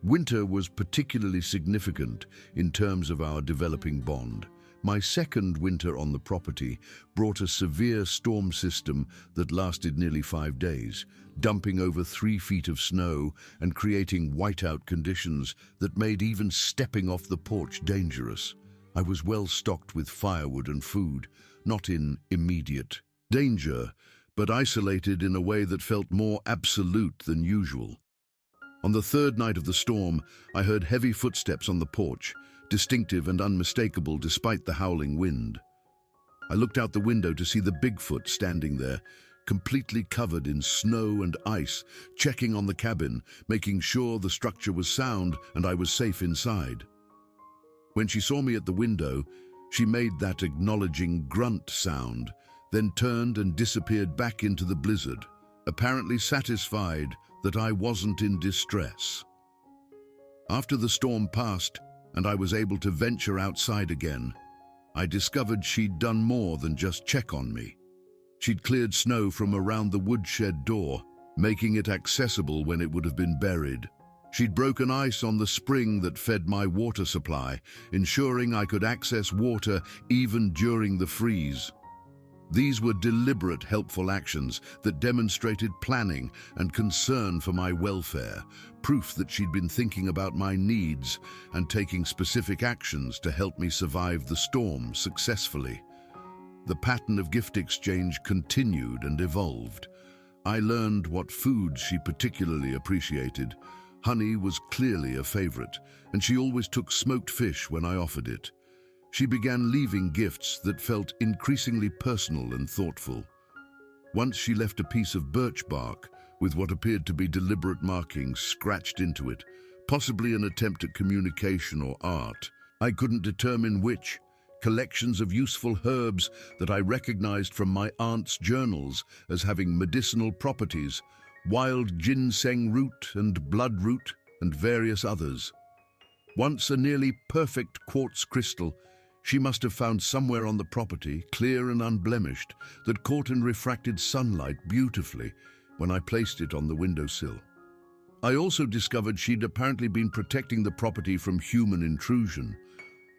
Winter was particularly significant in terms of our developing bond. My second winter on the property brought a severe storm system that lasted nearly 5 days, dumping over 3 feet of snow and creating whiteout conditions that made even stepping off the porch dangerous. I was well stocked with firewood and food, not in immediate danger, but isolated in a way that felt more absolute than usual. On the third night of the storm, I heard heavy footsteps on the porch, distinctive and unmistakable despite the howling wind. I looked out the window to see the Bigfoot standing there, completely covered in snow and ice, checking on the cabin, making sure the structure was sound and I was safe inside. When she saw me at the window, she made that acknowledging grunt sound, then turned and disappeared back into the blizzard, apparently satisfied that I wasn't in distress. After the storm passed and I was able to venture outside again, I discovered she'd done more than just check on me. She'd cleared snow from around the woodshed door, making it accessible when it would have been buried. She'd broken ice on the spring that fed my water supply, ensuring I could access water even during the freeze. These were deliberate, helpful actions that demonstrated planning and concern for my welfare, proof that she'd been thinking about my needs and taking specific actions to help me survive the storm successfully. The pattern of gift exchange continued and evolved. I learned what foods she particularly appreciated. Honey was clearly a favorite, and she always took smoked fish when I offered it. She began leaving gifts that felt increasingly personal and thoughtful. Once she left a piece of birch bark with what appeared to be deliberate markings scratched into it, possibly an attempt at communication or art. I couldn't determine which. Collections of useful herbs that I recognized from my aunt's journals as having medicinal properties, wild ginseng root and bloodroot, and various others. Once a nearly perfect quartz crystal, she must have found somewhere on the property, clear and unblemished, that caught and refracted sunlight beautifully when I placed it on the windowsill. I also discovered she'd apparently been protecting the property from human intrusion.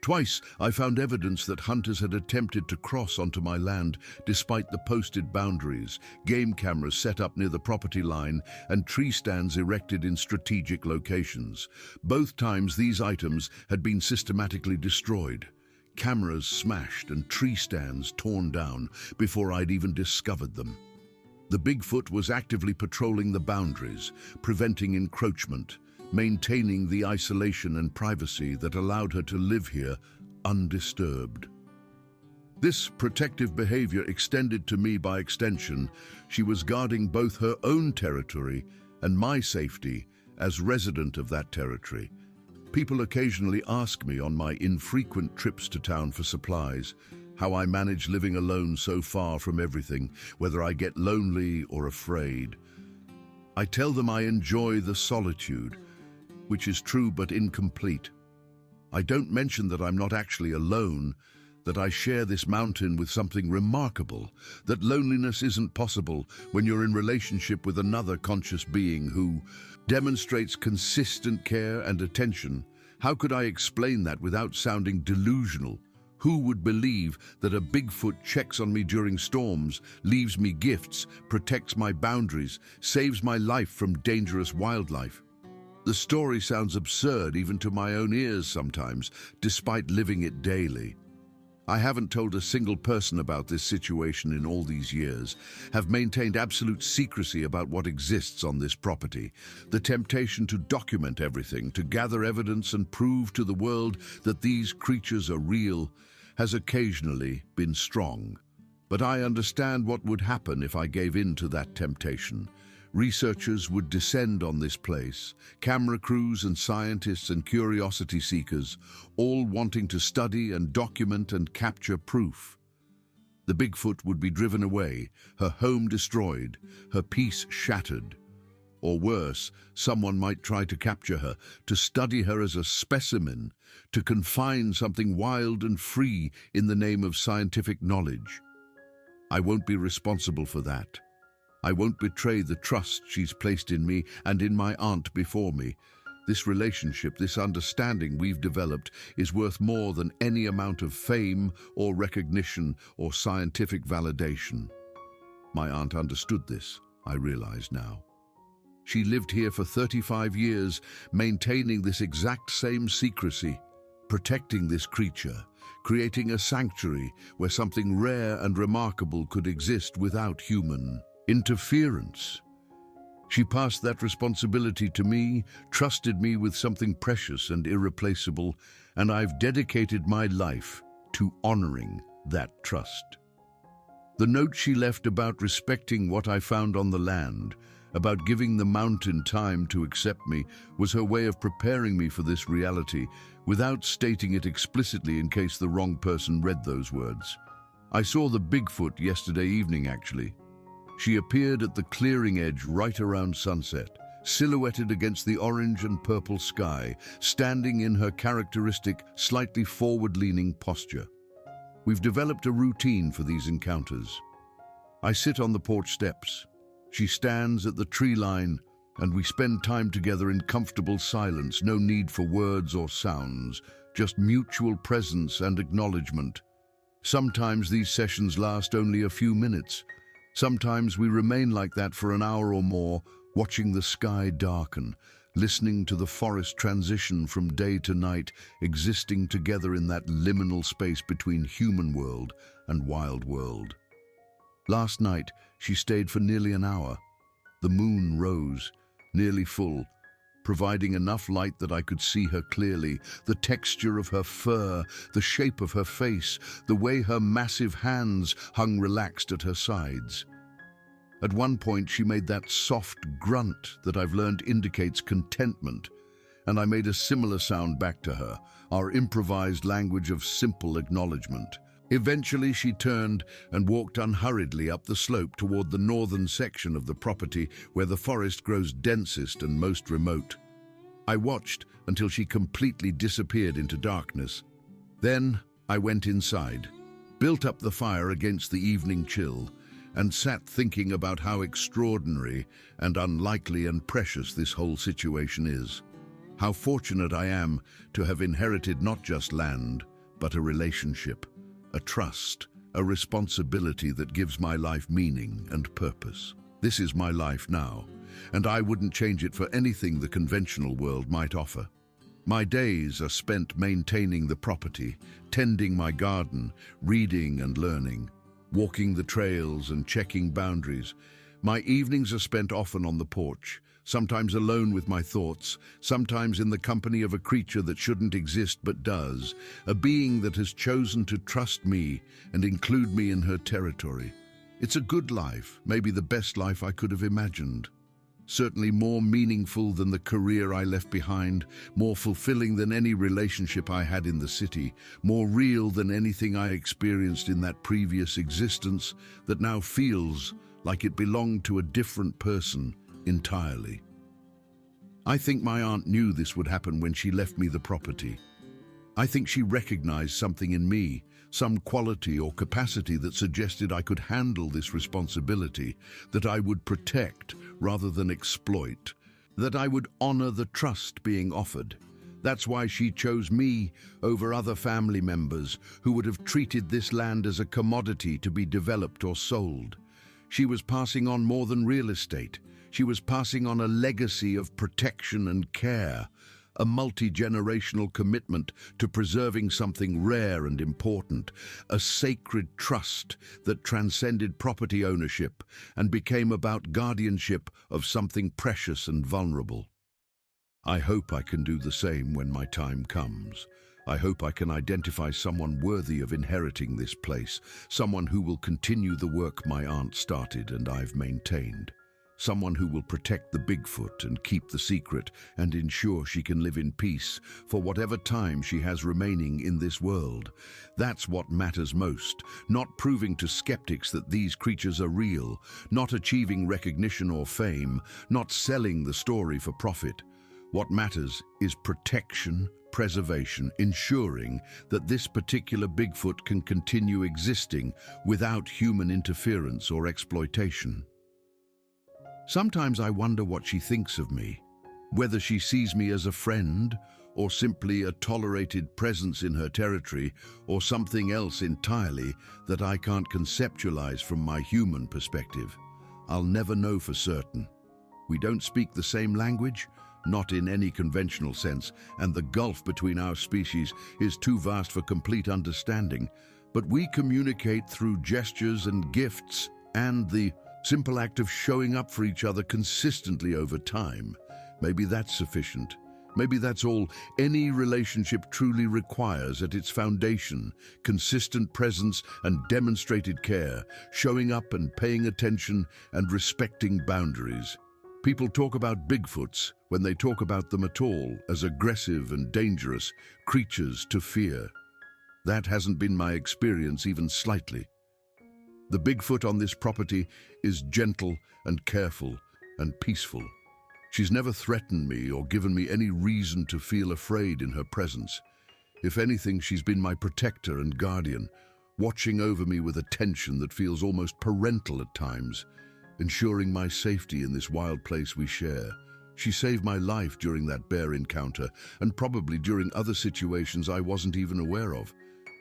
Twice, I found evidence that hunters had attempted to cross onto my land despite the posted boundaries, game cameras set up near the property line, and tree stands erected in strategic locations. Both times, these items had been systematically destroyed. Cameras smashed and tree stands torn down before I'd even discovered them. The Bigfoot was actively patrolling the boundaries, preventing encroachment, maintaining the isolation and privacy that allowed her to live here undisturbed. This protective behavior extended to me by extension. She was guarding both her own territory and my safety as resident of that territory. People occasionally ask me on my infrequent trips to town for supplies how I manage living alone so far from everything, whether I get lonely or afraid. I tell them I enjoy the solitude, which is true but incomplete. I don't mention that I'm not actually alone, that I share this mountain with something remarkable, that loneliness isn't possible when you're in relationship with another conscious being who demonstrates consistent care and attention. How could I explain that without sounding delusional? Who would believe that a Bigfoot checks on me during storms, leaves me gifts, protects my boundaries, saves my life from dangerous wildlife? The story sounds absurd even to my own ears sometimes, despite living it daily. I haven't told a single person about this situation in all these years, have maintained absolute secrecy about what exists on this property. The temptation to document everything, to gather evidence and prove to the world that these creatures are real, has occasionally been strong. But I understand what would happen if I gave in to that temptation. Researchers would descend on this place, camera crews and scientists and curiosity seekers, all wanting to study and document and capture proof. The Bigfoot would be driven away, her home destroyed, her peace shattered. Or worse, someone might try to capture her, to study her as a specimen, to confine something wild and free in the name of scientific knowledge. I won't be responsible for that. I won't betray the trust she's placed in me and in my aunt before me. This relationship, this understanding we've developed is worth more than any amount of fame or recognition or scientific validation. My aunt understood this, I realize now. She lived here for 35 years, maintaining this exact same secrecy, protecting this creature, creating a sanctuary where something rare and remarkable could exist without human interference. She passed that responsibility to me, trusted me with something precious and irreplaceable, and I've dedicated my life to honoring that trust. The note she left about respecting what I found on the land, about giving the mountain time to accept me, was her way of preparing me for this reality, without stating it explicitly in case the wrong person read those words. I saw the Bigfoot yesterday evening, actually. She appeared at the clearing edge right around sunset, silhouetted against the orange and purple sky, standing in her characteristic, slightly forward-leaning posture. We've developed a routine for these encounters. I sit on the porch steps. She stands at the tree line, and we spend time together in comfortable silence, no need for words or sounds, just mutual presence and acknowledgement. Sometimes these sessions last only a few minutes. Sometimes we remain like that for an hour or more, watching the sky darken, listening to the forest transition from day to night, existing together in that liminal space between human world and wild world. Last night, she stayed for nearly an hour. The moon rose, nearly full, providing enough light that I could see her clearly, the texture of her fur, the shape of her face, the way her massive hands hung relaxed at her sides. At one point, she made that soft grunt that I've learned indicates contentment, and I made a similar sound back to her, our improvised language of simple acknowledgement. Eventually, she turned and walked unhurriedly up the slope toward the northern section of the property where the forest grows densest and most remote. I watched until she completely disappeared into darkness. Then I went inside, built up the fire against the evening chill, and sat thinking about how extraordinary and unlikely and precious this whole situation is. How fortunate I am to have inherited not just land, but a relationship, a trust, a responsibility that gives my life meaning and purpose. This is my life now, and I wouldn't change it for anything the conventional world might offer. My days are spent maintaining the property, tending my garden, reading and learning, walking the trails and checking boundaries. My evenings are spent often on the porch, sometimes alone with my thoughts, sometimes in the company of a creature that shouldn't exist but does, a being that has chosen to trust me and include me in her territory. It's a good life, maybe the best life I could have imagined. Certainly more meaningful than the career I left behind, more fulfilling than any relationship I had in the city, more real than anything I experienced in that previous existence that now feels like it belonged to a different person entirely. I think my aunt knew this would happen when she left me the property. I think she recognized something in me, some quality or capacity that suggested I could handle this responsibility, that I would protect rather than exploit, that I would honor the trust being offered. That's why she chose me over other family members who would have treated this land as a commodity to be developed or sold. She was passing on more than real estate. She was passing on a legacy of protection and care, a multi-generational commitment to preserving something rare and important, a sacred trust that transcended property ownership and became about guardianship of something precious and vulnerable. I hope I can do the same when my time comes. I hope I can identify someone worthy of inheriting this place, someone who will continue the work my aunt started and I've maintained. Someone who will protect the Bigfoot and keep the secret and ensure she can live in peace for whatever time she has remaining in this world. That's what matters most, not proving to skeptics that these creatures are real, not achieving recognition or fame, not selling the story for profit. What matters is protection, preservation, ensuring that this particular Bigfoot can continue existing without human interference or exploitation. Sometimes I wonder what she thinks of me. Whether she sees me as a friend, or simply a tolerated presence in her territory, or something else entirely that I can't conceptualize from my human perspective, I'll never know for certain. We don't speak the same language, not in any conventional sense, and the gulf between our species is too vast for complete understanding. But we communicate through gestures and gifts, and the simple act of showing up for each other consistently over time. Maybe that's sufficient. Maybe that's all any relationship truly requires at its foundation: consistent presence and demonstrated care, showing up and paying attention and respecting boundaries. People talk about Bigfoots, when they talk about them at all, as aggressive and dangerous creatures to fear. That hasn't been my experience even slightly. The Bigfoot on this property is gentle and careful and peaceful. She's never threatened me or given me any reason to feel afraid in her presence. If anything, she's been my protector and guardian, watching over me with attention that feels almost parental at times, ensuring my safety in this wild place we share. She saved my life during that bear encounter, and probably during other situations I wasn't even aware of.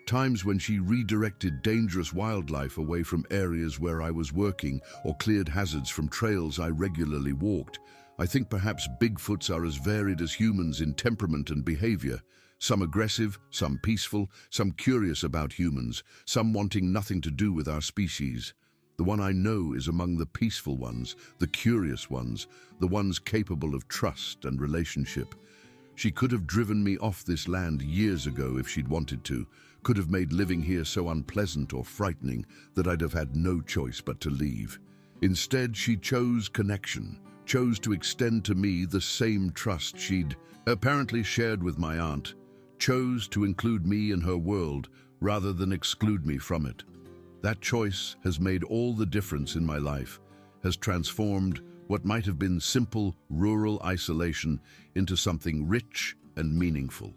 Times when she redirected dangerous wildlife away from areas where I was working or cleared hazards from trails I regularly walked. I think perhaps Bigfoots are as varied as humans in temperament and behavior. Some aggressive, some peaceful, some curious about humans, some wanting nothing to do with our species. The one I know is among the peaceful ones, the curious ones, the ones capable of trust and relationship. She could have driven me off this land years ago if she'd wanted to, could have made living here so unpleasant or frightening that I'd have had no choice but to leave. Instead, she chose connection, chose to extend to me the same trust she'd apparently shared with my aunt, chose to include me in her world rather than exclude me from it. That choice has made all the difference in my life, has transformed what might have been simple rural isolation into something rich and meaningful.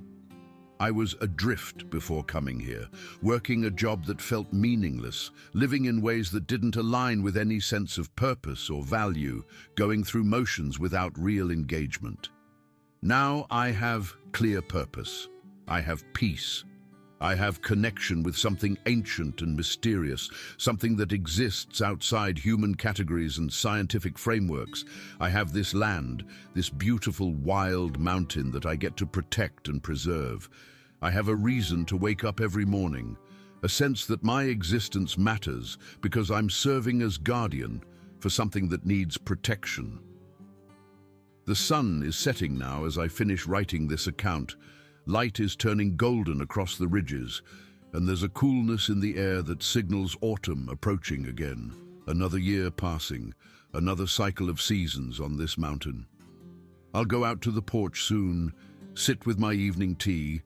I was adrift before coming here, working a job that felt meaningless, living in ways that didn't align with any sense of purpose or value, going through motions without real engagement. Now I have clear purpose. I have peace. I have connection with something ancient and mysterious, something that exists outside human categories and scientific frameworks. I have this land, this beautiful wild mountain that I get to protect and preserve. I have a reason to wake up every morning, a sense that my existence matters because I'm serving as guardian for something that needs protection. The sun is setting now as I finish writing this account. Light is turning golden across the ridges, and there's a coolness in the air that signals autumn approaching again. Another year passing, another cycle of seasons on this mountain. I'll go out to the porch soon, sit with my evening tea,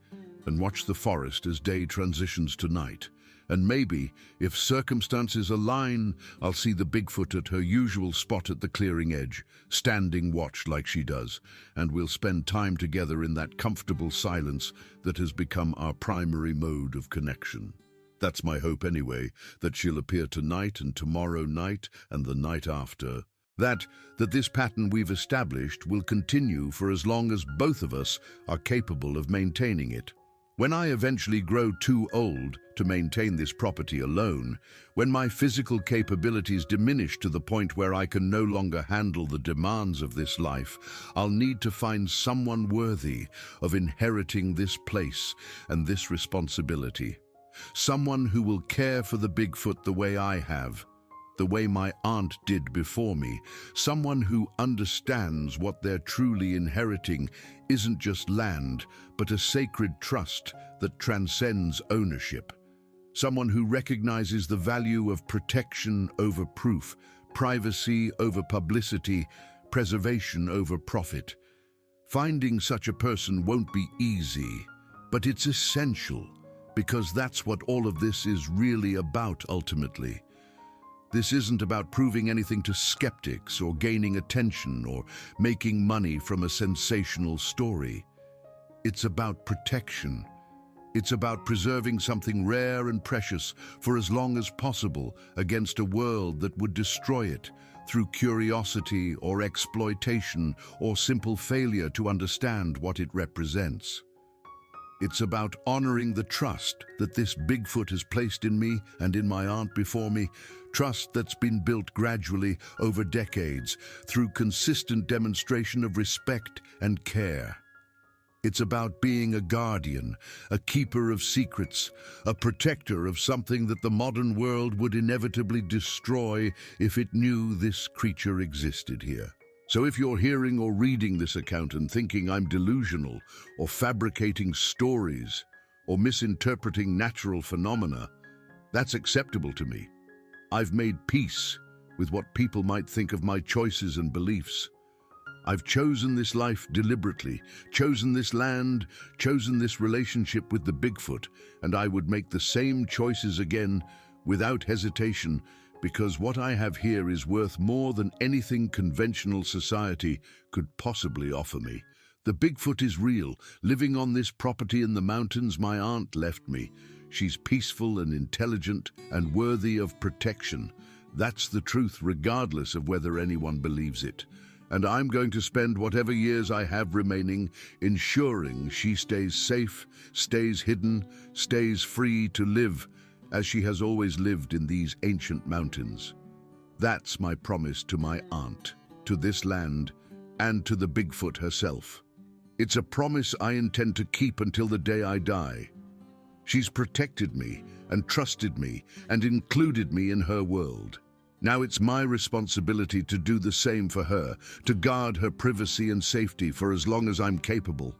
and watch the forest as day transitions to night. And maybe, if circumstances align, I'll see the Bigfoot at her usual spot at the clearing edge, standing watch like she does, and we'll spend time together in that comfortable silence that has become our primary mode of connection. That's my hope anyway, that she'll appear tonight and tomorrow night and the night after. That this pattern we've established will continue for as long as both of us are capable of maintaining it. When I eventually grow too old to maintain this property alone, when my physical capabilities diminish to the point where I can no longer handle the demands of this life, I'll need to find someone worthy of inheriting this place and this responsibility. Someone who will care for the Bigfoot the way I have, the way my aunt did before me. Someone who understands what they're truly inheriting isn't just land, but a sacred trust that transcends ownership. Someone who recognizes the value of protection over proof, privacy over publicity, preservation over profit. Finding such a person won't be easy, but it's essential, because that's what all of this is really about ultimately. This isn't about proving anything to skeptics or gaining attention or making money from a sensational story. It's about protection. It's about preserving something rare and precious for as long as possible against a world that would destroy it through curiosity or exploitation or simple failure to understand what it represents. It's about honoring the trust that this Bigfoot has placed in me and in my aunt before me, trust that's been built gradually over decades through consistent demonstration of respect and care. It's about being a guardian, a keeper of secrets, a protector of something that the modern world would inevitably destroy if it knew this creature existed here. So if you're hearing or reading this account and thinking I'm delusional or fabricating stories or misinterpreting natural phenomena, that's acceptable to me. I've made peace with what people might think of my choices and beliefs. I've chosen this life deliberately, chosen this land, chosen this relationship with the Bigfoot, and I would make the same choices again without hesitation, because what I have here is worth more than anything conventional society could possibly offer me. The Bigfoot is real, living on this property in the mountains my aunt left me. She's peaceful and intelligent and worthy of protection. That's the truth, regardless of whether anyone believes it. And I'm going to spend whatever years I have remaining ensuring she stays safe, stays hidden, stays free to live as she has always lived in these ancient mountains. That's my promise to my aunt, to this land, and to the Bigfoot herself. It's a promise I intend to keep until the day I die. She's protected me and trusted me and included me in her world. Now it's my responsibility to do the same for her, to guard her privacy and safety for as long as I'm capable.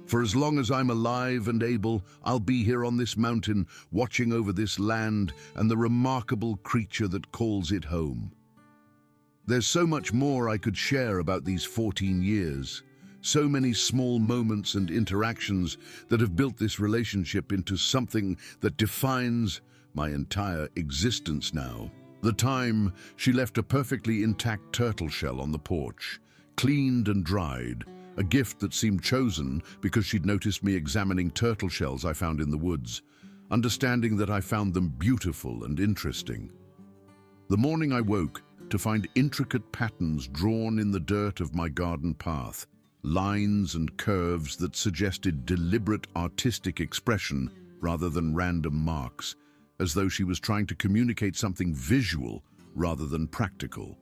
For as long as I'm alive and able, I'll be here on this mountain, watching over this land and the remarkable creature that calls it home. There's so much more I could share about these 14 years. So many small moments and interactions that have built this relationship into something that defines my entire existence now. The time she left a perfectly intact turtle shell on the porch, cleaned and dried, a gift that seemed chosen because she'd noticed me examining turtle shells I found in the woods, understanding that I found them beautiful and interesting. The morning I woke to find intricate patterns drawn in the dirt of my garden path, lines and curves that suggested deliberate artistic expression rather than random marks, as though she was trying to communicate something visual rather than practical.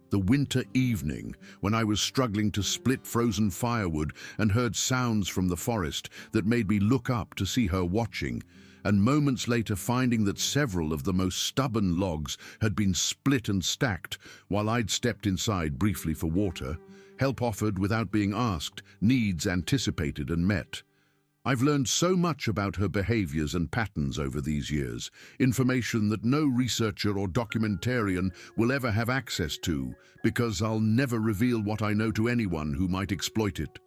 The winter evening, when I was struggling to split frozen firewood and heard sounds from the forest that made me look up to see her watching, and moments later finding that several of the most stubborn logs had been split and stacked while I'd stepped inside briefly for water, help offered without being asked, needs anticipated and met. I've learned so much about her behaviors and patterns over these years, information that no researcher or documentarian will ever have access to, because I'll never reveal what I know to anyone who might exploit it.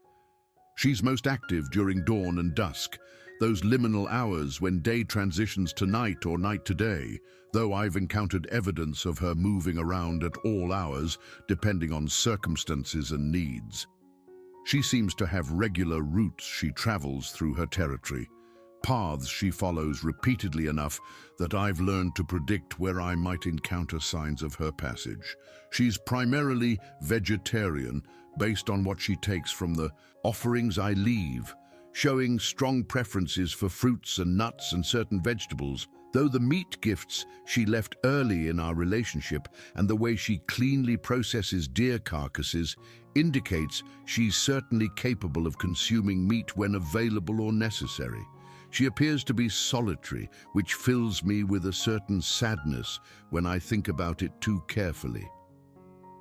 She's most active during dawn and dusk, those liminal hours when day transitions to night or night to day, though I've encountered evidence of her moving around at all hours, depending on circumstances and needs. She seems to have regular routes she travels through her territory, paths she follows repeatedly enough that I've learned to predict where I might encounter signs of her passage. She's primarily vegetarian, based on what she takes from the offerings I leave, showing strong preferences for fruits and nuts and certain vegetables, though the meat gifts she left early in our relationship and the way she cleanly processes deer carcasses indicates she's certainly capable of consuming meat when available or necessary. She appears to be solitary, which fills me with a certain sadness when I think about it too carefully.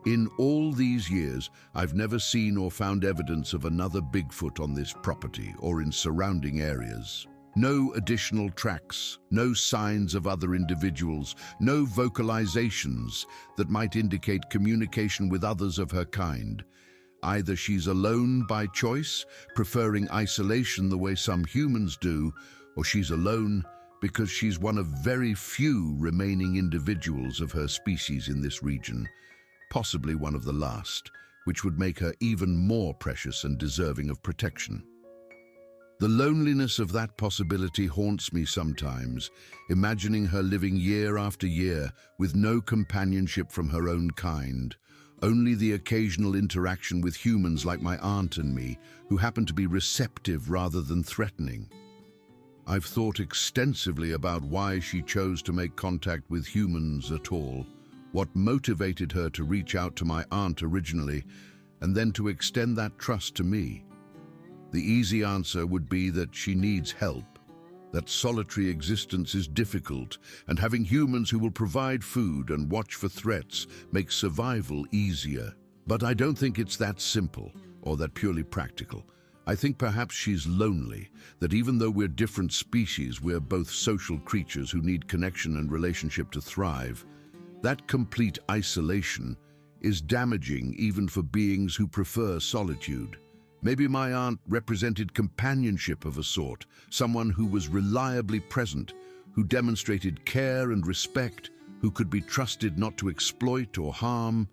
In all these years, I've never seen or found evidence of another Bigfoot on this property or in surrounding areas. No additional tracks, no signs of other individuals, no vocalizations that might indicate communication with others of her kind. Either she's alone by choice, preferring isolation the way some humans do, or she's alone because she's one of very few remaining individuals of her species in this region, possibly one of the last, which would make her even more precious and deserving of protection. The loneliness of that possibility haunts me sometimes, imagining her living year after year with no companionship from her own kind, only the occasional interaction with humans like my aunt and me, who happen to be receptive rather than threatening. I've thought extensively about why she chose to make contact with humans at all, what motivated her to reach out to my aunt originally, and then to extend that trust to me. The easy answer would be that she needs help, that solitary existence is difficult, and having humans who will provide food and watch for threats makes survival easier. But I don't think it's that simple or that purely practical. I think perhaps she's lonely, that even though we're different species, we're both social creatures who need connection and relationship to thrive. That complete isolation is damaging even for beings who prefer solitude. Maybe my aunt represented companionship of a sort, someone who was reliably present, who demonstrated care and respect, who could be trusted not to exploit or harm.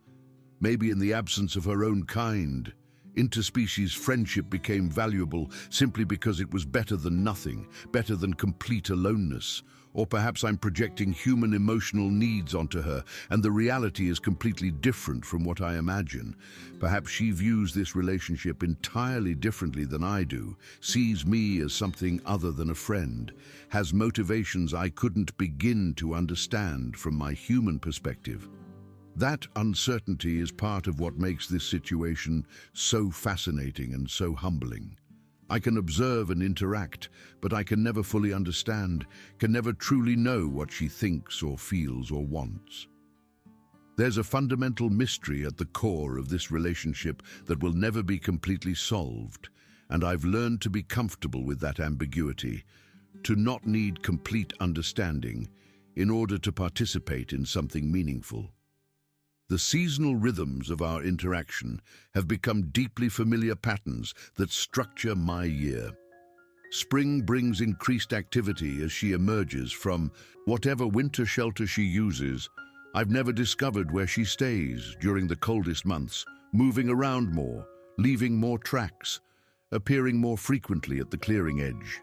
Maybe in the absence of her own kind, interspecies friendship became valuable simply because it was better than nothing, better than complete aloneness. Or perhaps I'm projecting human emotional needs onto her, and the reality is completely different from what I imagine. Perhaps she views this relationship entirely differently than I do, sees me as something other than a friend, has motivations I couldn't begin to understand from my human perspective. That uncertainty is part of what makes this situation so fascinating and so humbling. I can observe and interact, but I can never fully understand, can never truly know what she thinks or feels or wants. There's a fundamental mystery at the core of this relationship that will never be completely solved, and I've learned to be comfortable with that ambiguity, to not need complete understanding in order to participate in something meaningful. The seasonal rhythms of our interaction have become deeply familiar patterns that structure my year. Spring brings increased activity as she emerges from whatever winter shelter she uses. I've never discovered where she stays during the coldest months, moving around more, leaving more tracks, appearing more frequently at the clearing edge.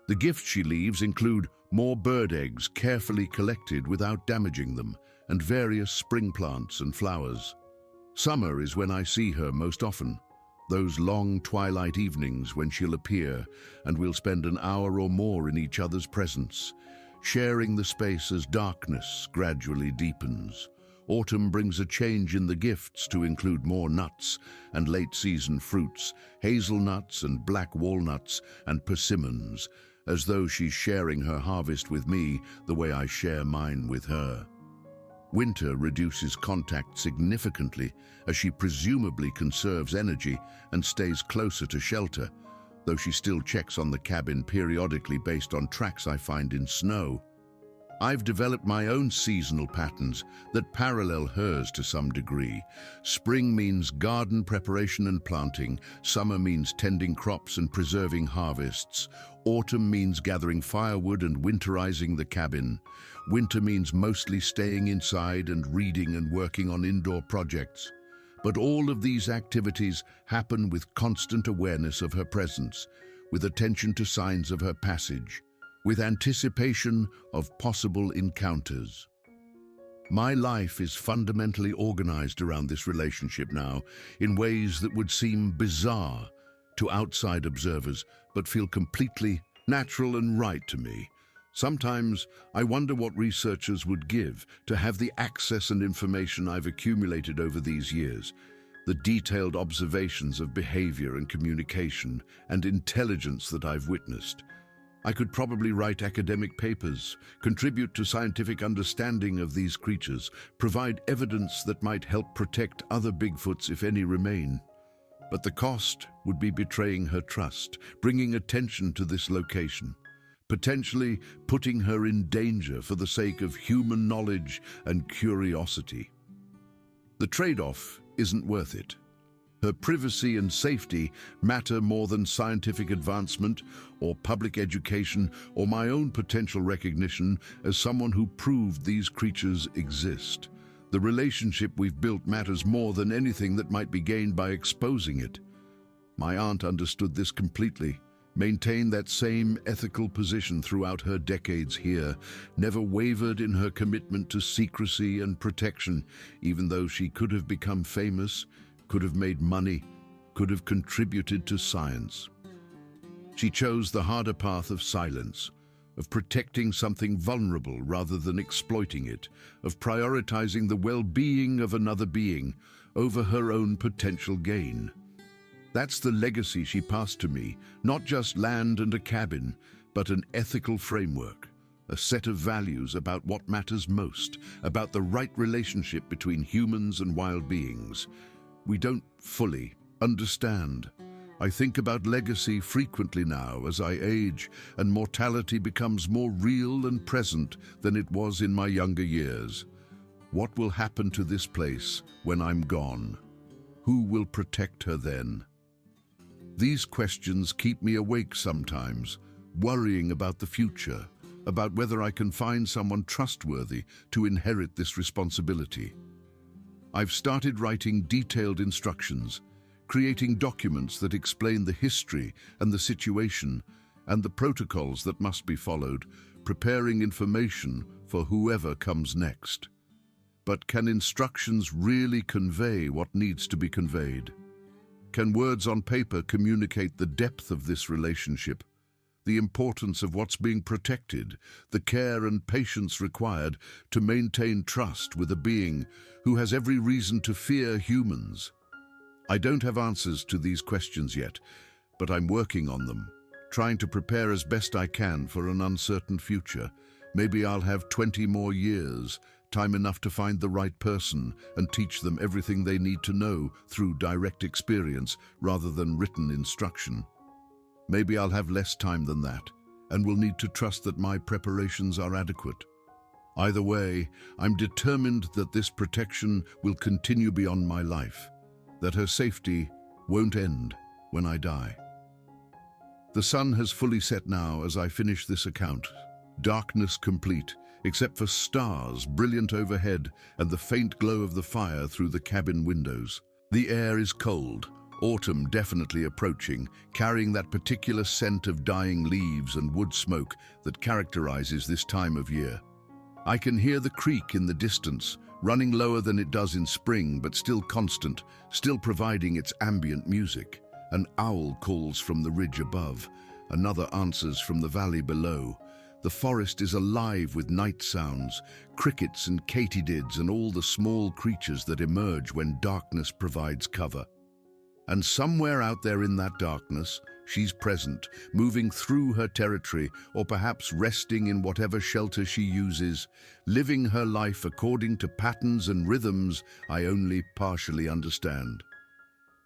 The gifts she leaves include more bird eggs carefully collected without damaging them, and various spring plants and flowers. Summer is when I see her most often, those long twilight evenings when she'll appear and we'll spend an hour or more in each other's presence, sharing the space as darkness gradually deepens. Autumn brings a change in the gifts to include more nuts and late-season fruits, hazelnuts and black walnuts and persimmons, as though she's sharing her harvest with me the way I share mine with her. Winter reduces contact significantly as she presumably conserves energy and stays closer to shelter, though she still checks on the cabin periodically based on tracks I find in snow. I've developed my own seasonal patterns that parallel hers to some degree. Spring means garden preparation and planting, summer means tending crops and preserving harvests, autumn means gathering firewood and winterizing the cabin. Winter means mostly staying inside and reading and working on indoor projects. But all of these activities happen with constant awareness of her presence, with attention to signs of her passage, with anticipation of possible encounters. My life is fundamentally organized around this relationship now in ways that would seem bizarre to outside observers, but feel completely natural and right to me. Sometimes I wonder what researchers would give to have the access and information I've accumulated over these years, the detailed observations of behavior and communication and intelligence that I've witnessed. I could probably write academic papers, contribute to scientific understanding of these creatures, provide evidence that might help protect other Bigfoots if any remain. But the cost would be betraying her trust, bringing attention to this location, potentially putting her in danger for the sake of human knowledge and curiosity. The trade-off isn't worth it. Her privacy and safety matter more than scientific advancement or public education or my own potential recognition as someone who proved these creatures exist. The relationship we've built matters more than anything that might be gained by exposing it. My aunt understood this completely, maintained that same ethical position throughout her decades here, never wavered in her commitment to secrecy and protection, even though she could have become famous, could have made money, could have contributed to science. She chose the harder path of silence, of protecting something vulnerable rather than exploiting it, of prioritizing the well-being of another being over her own potential gain. That's the legacy she passed to me, not just land and a cabin, but an ethical framework, a set of values about what matters most, about the right relationship between humans and wild beings. We don't fully understand. I think about legacy frequently now as I age and mortality becomes more real and present than it was in my younger years. What will happen to this place when I'm gone? Who will protect her then? These questions keep me awake sometimes, worrying about the future, about whether I can find someone trustworthy to inherit this responsibility. I've started writing detailed instructions, creating documents that explain the history and the situation and the protocols that must be followed, preparing information for whoever comes next. But can instructions really convey what needs to be conveyed? Can words on paper communicate the depth of this relationship, the importance of what's being protected, the care and patience required to maintain trust with a being who has every reason to fear humans? I don't have answers to these questions yet, but I'm working on them, trying to prepare as best I can for an uncertain future. Maybe I'll have 20 more years, time enough to find the right person and teach them everything they need to know through direct experience rather than written instruction. Maybe I'll have less time than that, and will need to trust that my preparations are adequate. Either way, I'm determined that this protection will continue beyond my life, that her safety won't end when I die. The sun has fully set now as I finish this account. Darkness complete, except for stars brilliant overhead and the faint glow of the fire through the cabin windows. The air is cold, autumn definitely approaching, carrying that particular scent of dying leaves and wood smoke that characterizes this time of year. I can hear the creek in the distance, running lower than it does in spring, but still constant, still providing its ambient music. An owl calls from the ridge above, another answers from the valley below. The forest is alive with night sounds, crickets and katydids and all the small creatures that emerge when darkness provides cover. And somewhere out there in that darkness, she's present, moving through her territory, or perhaps resting in whatever shelter she uses, living her life according to patterns and rhythms I only partially understand.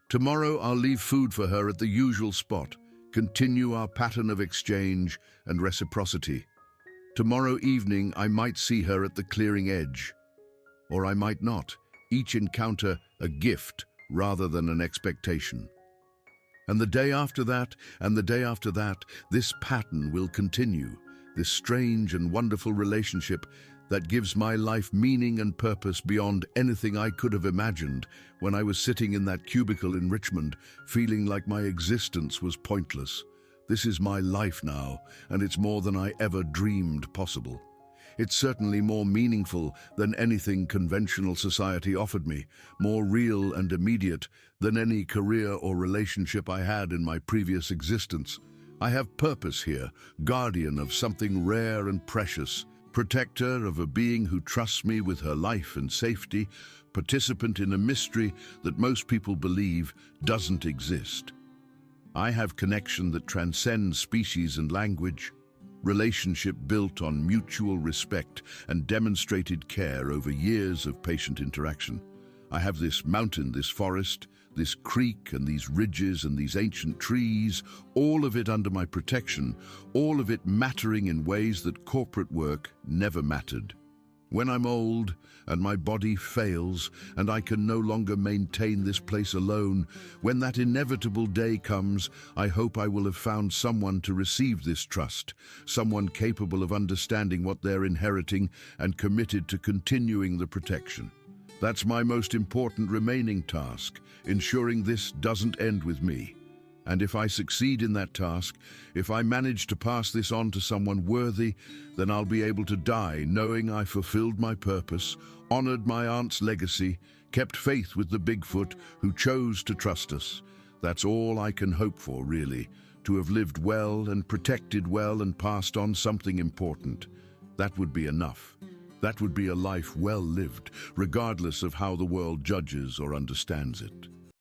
Tomorrow I'll leave food for her at the usual spot, continue our pattern of exchange and reciprocity. Tomorrow evening I might see her at the clearing edge, or I might not, each encounter a gift rather than an expectation. And the day after that, and the day after that, this pattern will continue, this strange and wonderful relationship that gives my life meaning and purpose beyond anything I could have imagined when I was sitting in that cubicle in Richmond, feeling like my existence was pointless. This is my life now, and it's more than I ever dreamed possible. It's certainly more meaningful than anything conventional society offered me, more real and immediate than any career or relationship I had in my previous existence. I have purpose here, guardian of something rare and precious, protector of a being who trusts me with her life and safety, participant in a mystery that most people believe doesn't exist. I have connection that transcends species and language, relationship built on mutual respect and demonstrated care over years of patient interaction. I have this mountain, this forest, this creek and these ridges and these ancient trees, all of it under my protection, all of it mattering in ways that corporate work never mattered. When I'm old and my body fails and I can no longer maintain this place alone, when that inevitable day comes, I hope I will have found someone to receive this trust, someone capable of understanding what they're inheriting and committed to continuing the protection. That's my most important remaining task, ensuring this doesn't end with me. And if I succeed in that task, if I manage to pass this on to someone worthy, then I'll be able to die knowing I fulfilled my purpose, honored my aunt's legacy, kept faith with the Bigfoot who chose to trust us. That's all I can hope for, really, to have lived well and protected well and passed on something important. That would be enough. That would be a life well lived, regardless of how the world judges or understands it.